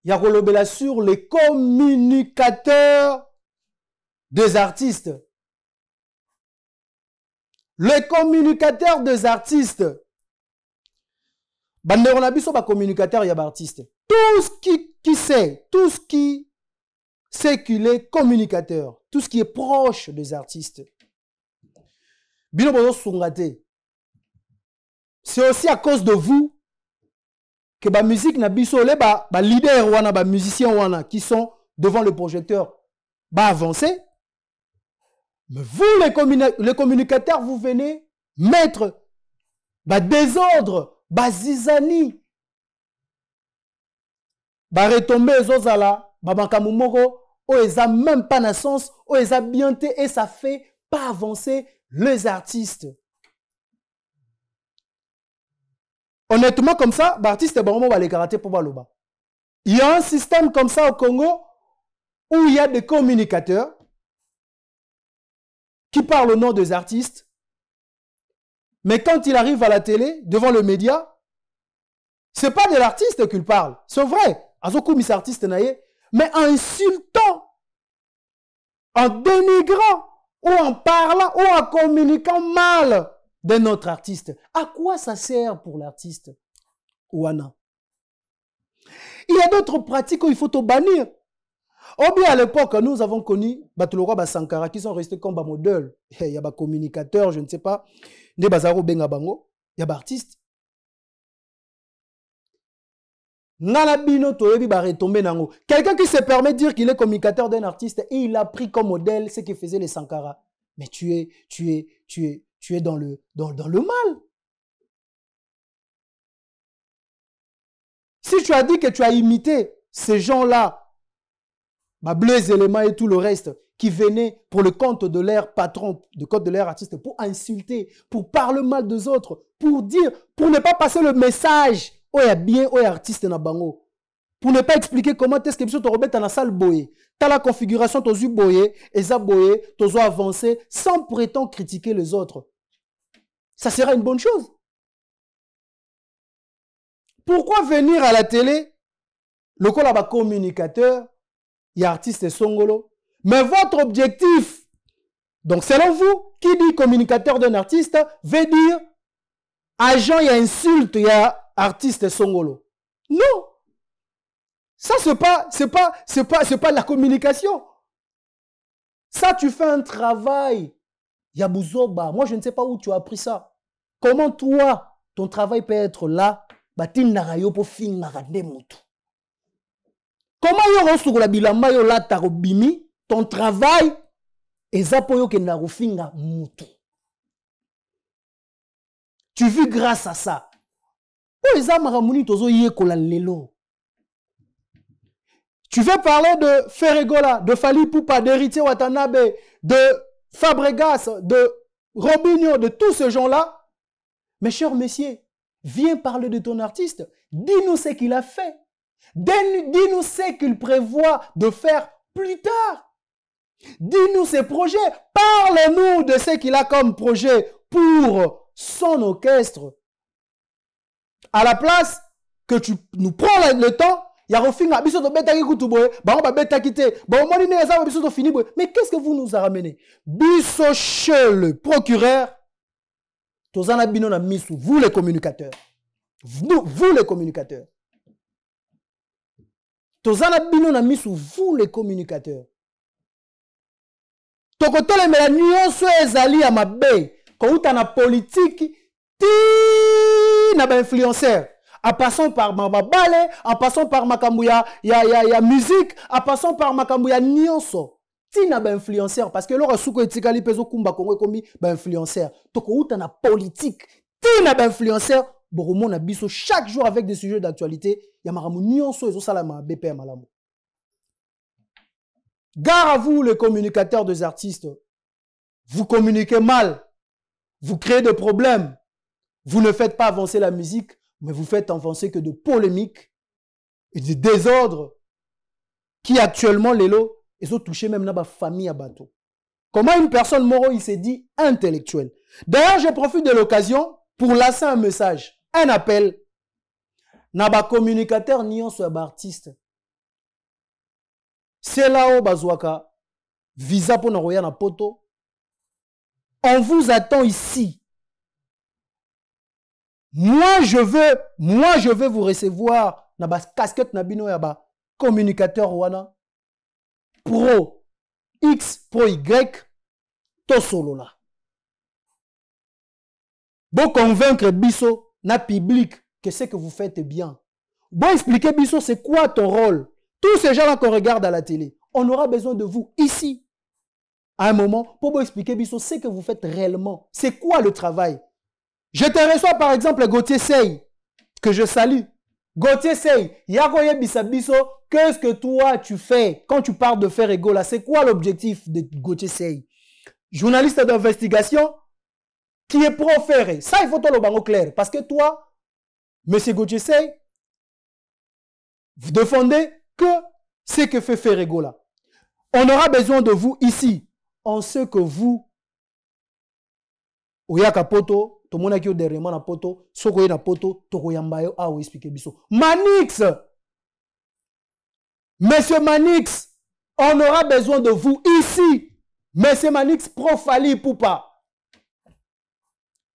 Yakolobela sur les communicateurs des artistes. Les communicateurs des artistes. Banderonabiso ba communicateur yaba artiste. Tout ce qui sait, tout ce qui sait qu'il est communicateur, tout ce qui est proche des artistes. Bino sungate. C'est aussi à cause de vous que la musique na biso les leaders wana ba musiciens wana qui sont devant le projecteur va avancer. Mais vous les communicateurs vous venez mettre désordre, zizani, retomber zozala, makamumoko, eza même pas na sens, eza bien et ça fait pas avancer les artistes. Honnêtement comme ça, l'artiste est vraiment les karaté pour baloba. Il y a un système comme ça au Congo où il y a des communicateurs qui parlent au nom des artistes, mais quand il arrive à la télé, devant le média, ce n'est pas de l'artiste qu'il parle. C'est vrai. Azokou artiste naïe, mais en insultant, en dénigrant, ou en parlant, ou en communiquant mal de notre artiste. À quoi ça sert pour l'artiste? Ouana. Il y a d'autres pratiques où il faut te bannir. Ou bien à l'époque, nous avons connu Batulora Sankara qui sont restés comme modèles. Il y a des communicateurs, je ne sais pas. Il y a des artistes. Quelqu'un qui se permet de dire qu'il est communicateur d'un artiste et il a pris comme modèle ce que faisaient les Sankara. Mais tu es dans le mal. Si tu as dit que tu as imité ces gens-là, Blaise Élément et tout le reste, qui venaient pour le compte de leur patron, de compte de leur artiste, pour insulter, pour parler mal des autres, pour dire, pour ne pas passer le message, oh, il y a bien, oh, il y a artiste na bango. Pour ne pas expliquer comment est-ce que tu te remets dans la salle boyée. Tu as la configuration, tu as eu boyé, et ça boyé, tu as avancé, sans prétendre critiquer les autres. Ça sera une bonne chose. Pourquoi venir à la télé, le col là communicateur, il y a artiste et songolo, mais votre objectif, donc selon vous, qui dit communicateur d'un artiste, veut dire agent et insulte, il y a artiste et songolo. Non. Ça, c'est pas la communication. Ça, tu fais un travail. Yabouzoba. Moi, je ne sais pas où tu as appris ça. Comment toi, ton travail peut être là? Comment yo sur la bilamba yo la tarobimi, ton travail est zapoyo ke narufinga mutu. Tu vis grâce à ça. Tu veux parler de Ferregola, de Fali Poupa, d'Héritier Watanabe, de Fabregas, de Robinho, de tous ces gens-là. Mes chers messieurs, viens parler de ton artiste. Dis-nous ce qu'il a fait. Dis-nous ce qu'il prévoit de faire plus tard. Dis-nous ses projets. Parle-nous de ce qu'il a comme projet pour son orchestre. À la place que tu nous prends le temps, mais qu'est-ce que vous nous a ramené? Biso chez le procureur, vous les communicateurs. Vous les communicateurs. Vous les communicateurs. Tokoto le melanio so ezali ya mabe, ko uta na politique ti na ba influenceur. En passant par Mababale, en passant par Makambuya, ya musique, en passant par Makambuya Nyonso. Ti na ba influenceur parce que loro suko etikali pezo kumba Kongo komi ba influenceur. Toko uta na politique, ti na ba influenceur, boromon na biso chaque jour avec des sujets d'actualité, ya maramu Nyonso ezo sala ma BP malamu. Gare à vous les communicateurs des artistes. Vous communiquez mal, vous créez des problèmes, vous ne faites pas avancer la musique. Mais vous faites avancer que de polémiques et de désordres qui actuellement, les lots, ils ont touché même la famille à bateau. Comment une personne morale, il s'est dit intellectuelle. D'ailleurs, je profite de l'occasion pour lancer un message, un appel. Naba communicateur nion soit artiste. C'est là où bazouaka visa pour n'envoyer na poto. On vous attend ici. Moi je veux vous recevoir na bas casquette na bino ya ba communicateur wana pro X pro Y to solo là. Bon convaincre biso na public que ce que vous faites est bien. Bon expliquer biso c'est quoi ton rôle. Tous ces gens là qu'on regarde à la télé, on aura besoin de vous ici à un moment pour vous expliquer biso ce que vous faites réellement. C'est quoi le travail? Je te reçois par exemple Gauthier Sey, que je salue. Gauthier Sey, Yakoye Bisabiso, qu'est-ce que toi tu fais quand tu parles de faire égaux là? C'est quoi l'objectif de Gauthier Sey? Journaliste d'investigation qui est proféré. Ça, il faut te le bango clair. Parce que toi, monsieur Gauthier Sey, vous défendez que ce que fait Ferrego là. On aura besoin de vous ici. On sait que vous, oyaka poto, to mona ki derrière na poto, soko na poto, to koyamba yo a expliquer biso. Manix! Monsieur Manix, on aura besoin de vous ici. Monsieur Manix, Profali Poupa.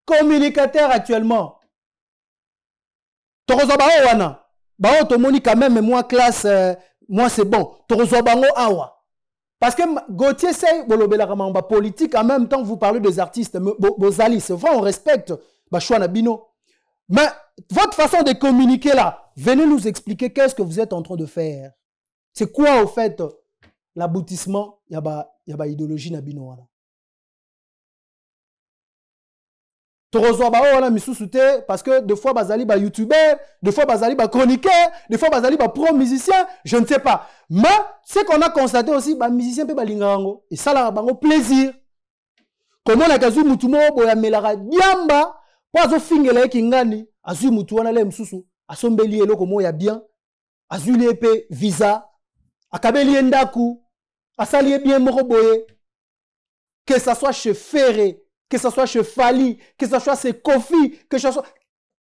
Communicateur actuellement. Torozo bao wana. Bao to moni quand même, moi classe, moi c'est bon. Torozo bango awa. Parce que Gauthier c'est bolobela politique, en même temps vous parlez des artistes, Bozali, c'est vrai, on respecte Bachouana Bino. Mais votre façon de communiquer là, venez nous expliquer qu'est-ce que vous êtes en train de faire. C'est quoi au fait l'aboutissement? Il y a idéologie na Bino wana. Torozo ba wana misusu te parce que des fois bazali ba youtubeur, des fois bazali ba chroniqueur, des fois bazali ba pro musicien, je ne sais pas. Mais ce qu'on a constaté aussi, ba musicien pe ba lingango et ça la bango plaisir. Comment la kazu mutumo boya melara diamba po azo fingela kingani, azu mutu wana le msusu, asombeli eloko mo ya bien, azuli epe visa, akabeli ndaku, asali bien moko boye. Que ça soit chez Ferré, que ce soit chez Fali, que ce soit chez Kofi, que ce soit...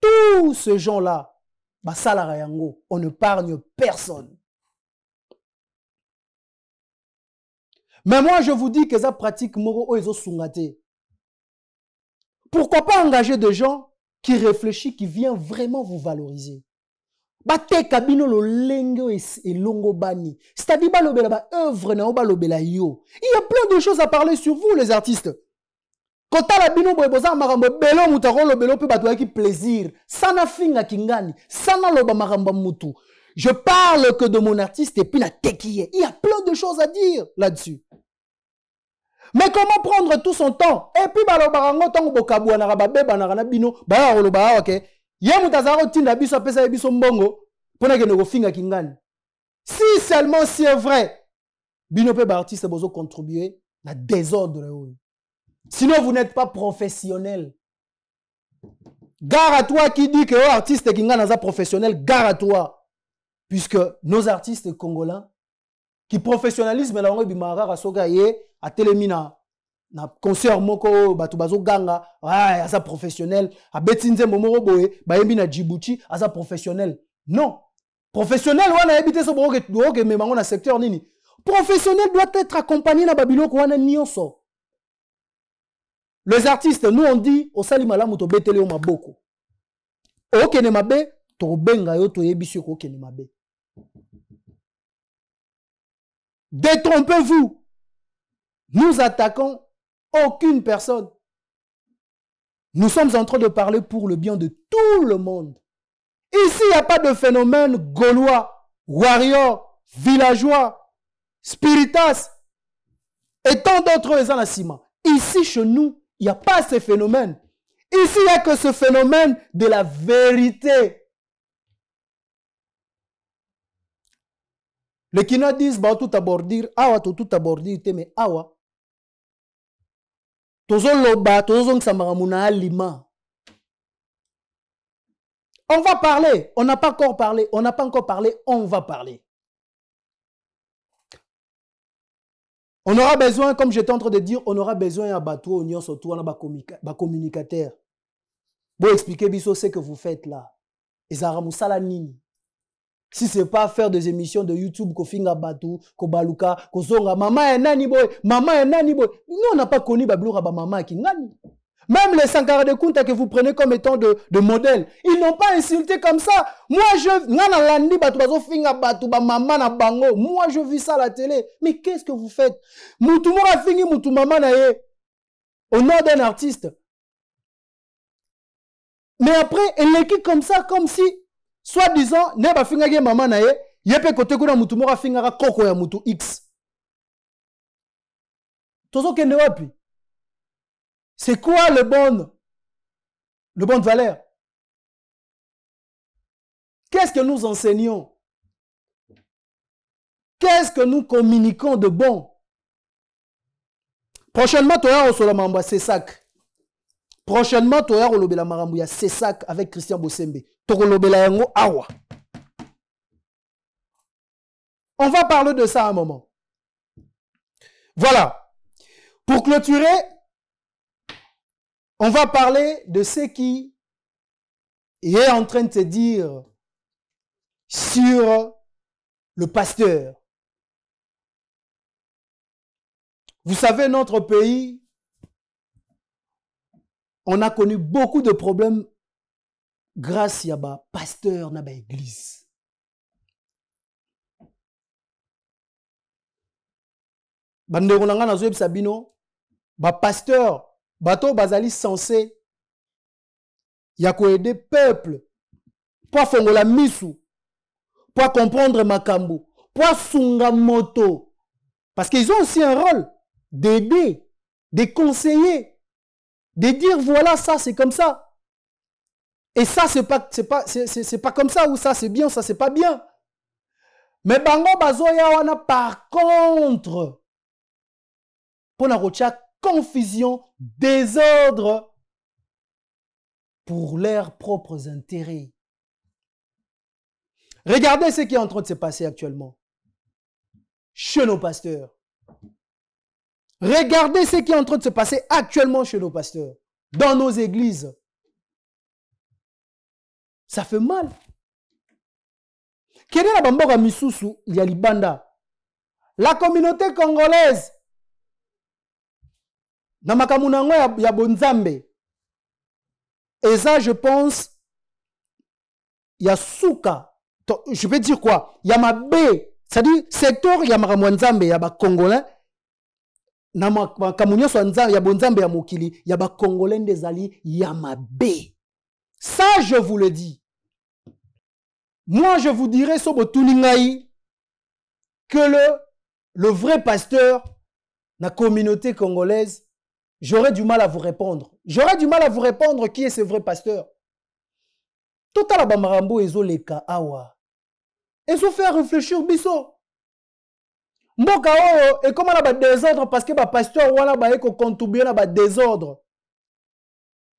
Tous ces gens-là, on ne parle personne. Mais moi, je vous dis que ça pratique moro oezo sungate. Pourquoi pas engager des gens qui réfléchissent, qui viennent vraiment vous valoriser? Bate kabino lo lengo et longo bani. C'est-à-dire ba œuvre na ba lobela yo. Il y a plein de choses à parler sur vous les artistes. Quand la bino boyeboza marambo belo mutaro lo belo pe batwa ki plaisir. Sana finga kingani, sana loba maramba mutu. Je parle que de mon artiste et puis la tekiye. Il y a plein de choses à dire là-dessus. Mais comment prendre tout son temps? Et puis balo barango tango bokabwa na rababe banarana bino, ba lo ba OK. Ye mutazaro tinda biso pesa biso mbongo pona ke no finga kingani. Si seulement c'est vrai, bino pe ba artiste bozo contribuer na désordre. Sinon, vous n'êtes pas professionnel. Gare à toi qui dit que les artistes qui sont professionnels, gare à toi. Puisque nos artistes congolais, qui professionnalisent, mais là, on a télémina, na concert moko, batubazo ganga, ah, ça professionnel, a betinze momoro boye, baembi na Djibouti, ça professionnel. Non. Professionnel, on a habité ce boro que mais on a secteur nini. Professionnel doit être accompagné na babilo ko wana nyonso. Les artistes, nous on dit, au salimala muto betele o maboko. O kene mabe, to benga yo to yebisi ko kene mabe. Détrompez-vous. Nous attaquons aucune personne. Nous sommes en train de parler pour le bien de tout le monde. Ici, il n'y a pas de phénomène gaulois, warrior, villageois, spiritas et tant d'autres anassima. Ici, chez nous, il n'y a pas ce phénomène. Ici, il n'y a que ce phénomène de la vérité. Les Kina disent, bah, tout abordir, awa, tout abordir, mais awa. Tozo loba, tozo samaramouna lima. On va parler. On n'a pas encore parlé. On n'a pas encore parlé. On va parler. On aura besoin, comme j'étais en train de dire, on aura besoin d'un bateau, on surtout un communicateur. Bon, expliquez biso ce que vous faites là. Et Zaramoussala nini. Si ce n'est pas faire des émissions de YouTube, Kofinga Batou, Kobaluka, Kozonga, maman et nani boy, maman et nani boy. Nous, on n'a pas connu Babloura, maman qui ngani. Même les Sankara de Kunta que vous prenez comme étant de modèle, ils n'ont pas insulté comme ça. Moi, moi, je vis ça à la télé. Mais qu'est-ce que vous faites? Moutoumora fini, Moutoumama naye. Au nom d'un artiste. Mais après, elle est comme ça, comme si, soi-disant, neba fingage maman naye, yepe kote kuna Moutoumora fingara koko ya Moutou X. Tozo kende wapi? C'est quoi le bon valeur? Qu'est-ce que nous enseignons? Qu'est-ce que nous communiquons de bon? Prochainement, tu auras au Solomamba Sessac. Prochainement, tu auras au Lobela Marambouya Sessac avec Christian Bossembe. Toro Lobela Yango Awa. On va parler de ça à un moment. Voilà. Pour clôturer, on va parler de ce qui est en train de se dire sur le pasteur. Vous savez, notre pays, on a connu beaucoup de problèmes grâce à un pasteur dans l'église. Bandeko nanga na zoyeb sabino, ba pasteur, bato bazali censé ya ko aider peuple pour fongola misu, pour comprendre makambo, pour sunga moto, parce qu'ils ont aussi un rôle d'aider, de conseiller, de dire voilà ça c'est comme ça, et ça c'est pas comme ça, ou ça c'est bien, ça c'est pas bien. Mais bango bazoya wana par contre pour la confusion, désordre pour leurs propres intérêts. Regardez ce qui est en train de se passer actuellement chez nos pasteurs. Regardez ce qui est en train de se passer actuellement chez nos pasteurs, dans nos églises. Ça fait mal. Quelle est la bamboka misusu, il y a libanda. La communauté congolaise, na makamunango ya bonzambe. Et ça, je pense, il y a souka. Je vais dire quoi? Il y a ma B. C'est-à-dire, secteur, il y a makamwanzambe, il y a ba congolais. Na makamunyo so nzambe, il y a bonzambe ya mokili, il y a ba congolais des alliés, il y a ma B. Ça, je vous le dis. Moi, je vous dirais, Sobotuningaï, que le vrai pasteur, la communauté congolaise, j'aurais du mal à vous répondre. J'aurais du mal à vous répondre qui est ce vrai pasteur. Tout à la bamarambo ezo leka awa. Ezo faire réfléchir biso. Mboka o et comment la ba désordre parce que ba pasteur wana ba eko contribuer na ba désordre.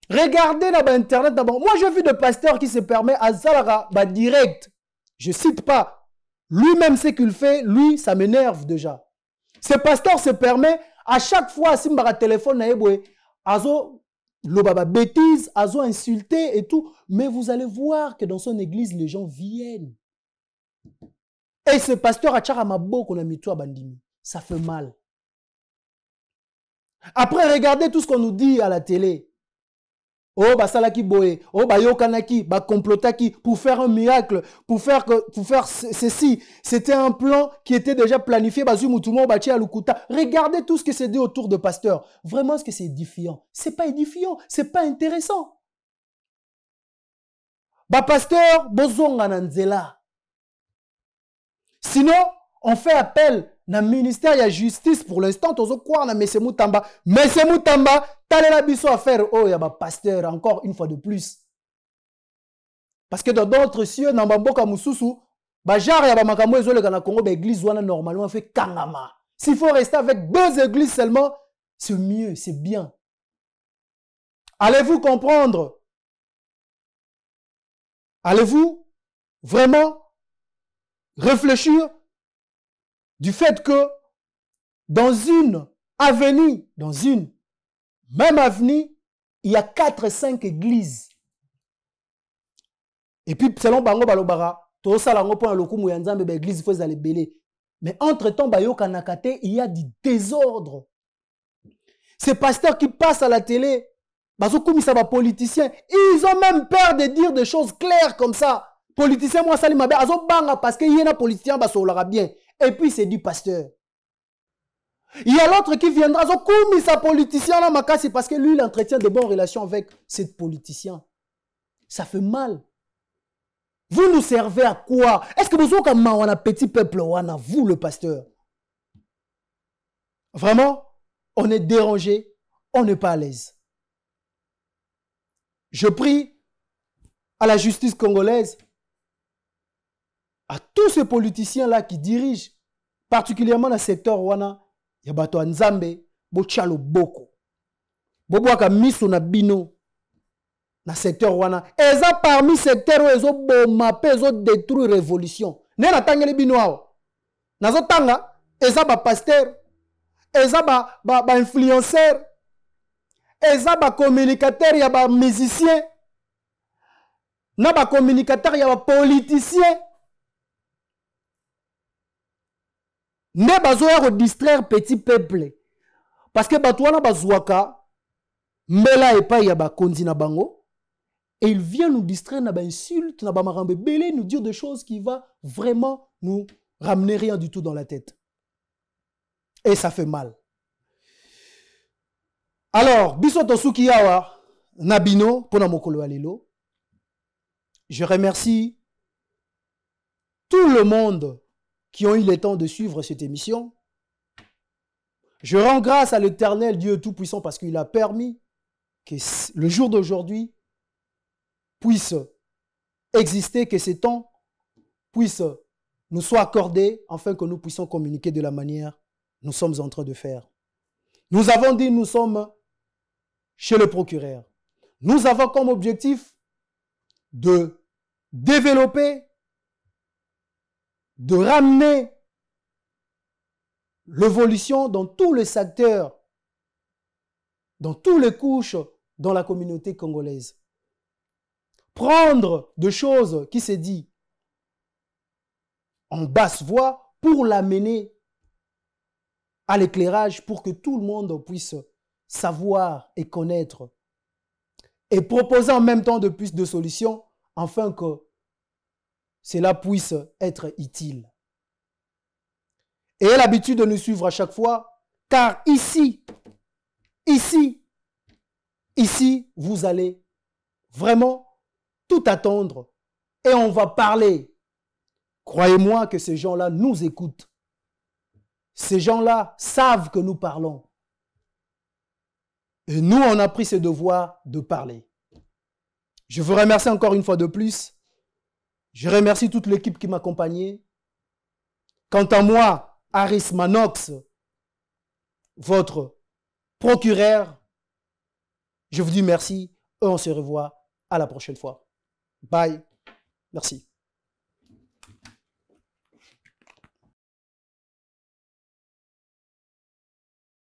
Regardez dans internet d'abord. Moi j'ai vu des pasteurs qui se permet à Zalara ba direct. Je cite pas. Lui-même ce qu'il fait, lui ça m'énerve déjà. Ce pasteur se permet à chaque fois, si je téléphone, azo lobaba bêtise, azo insulté et tout. Mais vous allez voir que dans son église, les gens viennent. Et ce pasteur a charamabo qu'on a mis toi bandimi. Ça fait mal. Après, regardez tout ce qu'on nous dit à la télé. Oh, bah salaki boé, oh, bah yokanaki, bah complotaki, pour faire un miracle, pour faire ceci. C'était un plan qui était déjà planifié, bah zumutumo, bah tia lukuta. Regardez tout ce que c'est dit autour de pasteur. Vraiment, ce que c'est édifiant. C'est pas édifiant, c'est pas intéressant. Bah pasteur, bozonga nanzela. Sinon, on fait appel dans le ministère de la justice pour l'instant, on croit dans M. Moutamba. M. Moutamba, t'as la biso à faire. Oh, il y a un pasteur, encore une fois de plus. Parce que dans d'autres cieux, dans Bamboka Moussousou, genre, il y a un Makambo Ezole dans le Congo, l'église, normalement, on fait Kangama. S'il faut rester avec 2 églises seulement, c'est mieux, c'est bien. Allez-vous comprendre? Allez-vous vraiment réfléchir du fait que dans une même avenue, il y a 4-5 églises. Et puis, selon Bango Balobara, tout ça, l'église, il faut aller belé. Mais entre-temps, Bayo Kanakate, il y a du désordre. Ces pasteurs qui passent à la télé, politiciens, ils ont même peur de dire des choses claires comme ça. Politicien, moi, ça m'a azo banga parce qu'il y a un politicien, bah, ça l'aura bien. Et puis, c'est du pasteur. Il y a l'autre qui viendra, azo koumi sa politicien là, makasi, parce que lui, il entretient de bonnes relations avec ce politicien. Ça fait mal. Vous nous servez à quoi? Est-ce que vous avez un petit peuple, vous, le pasteur? Vraiment, on est dérangé, on n'est pas à l'aise. Je prie à la justice congolaise, à tous ces politiciens-là qui dirigent, particulièrement dans le secteur wana, ya bato nzambe, bo chalo boko. Bobo aka miso na bino, na secteur wana. Eza parmi secteur où ezo bomapé, ezo détruire révolution. Ne na tangeli bino awa. Nazo tanga, eza ba pasteur. eza ba influenceur, eza ba communicateur ya ba musicien, na ba communicateur ya ba politicien. Ne bazoya ko distraire petit peuple parce que bato wana bazwaka mbela epai ya bakonzi na bango et il vient nous distraire na ba insulte na ba marambe belé, nous dire des choses qui va vraiment nous ramener rien du tout dans la tête et ça fait mal. Alors biso tosuki yawa nabino pona mokolo alelo. Je remercie tout le monde qui ont eu le temps de suivre cette émission. Je rends grâce à l'Éternel Dieu Tout-Puissant parce qu'il a permis que le jour d'aujourd'hui puisse exister, que ces temps puissent nous soient accordés afin que nous puissions communiquer de la manière que nous sommes en train de faire. Nous avons dit, nous sommes chez le procureur. Nous avons comme objectif de développer, de ramener l'évolution dans tous les secteurs, dans toutes les couches dans la communauté congolaise. Prendre des choses qui se disent en basse voix pour l'amener à l'éclairage pour que tout le monde puisse savoir et connaître et proposer en même temps de plus de solutions afin que cela puisse être utile. Ayez l'habitude de nous suivre à chaque fois, car ici, vous allez vraiment tout attendre et on va parler. Croyez-moi que ces gens-là nous écoutent. Ces gens-là savent que nous parlons. Et nous, on a pris ce devoir de parler. Je vous remercie encore une fois de plus. Je remercie toute l'équipe qui m'accompagnait. Quant à moi, Aris Manox, votre procureur, je vous dis merci et on se revoit à la prochaine fois. Bye. Merci.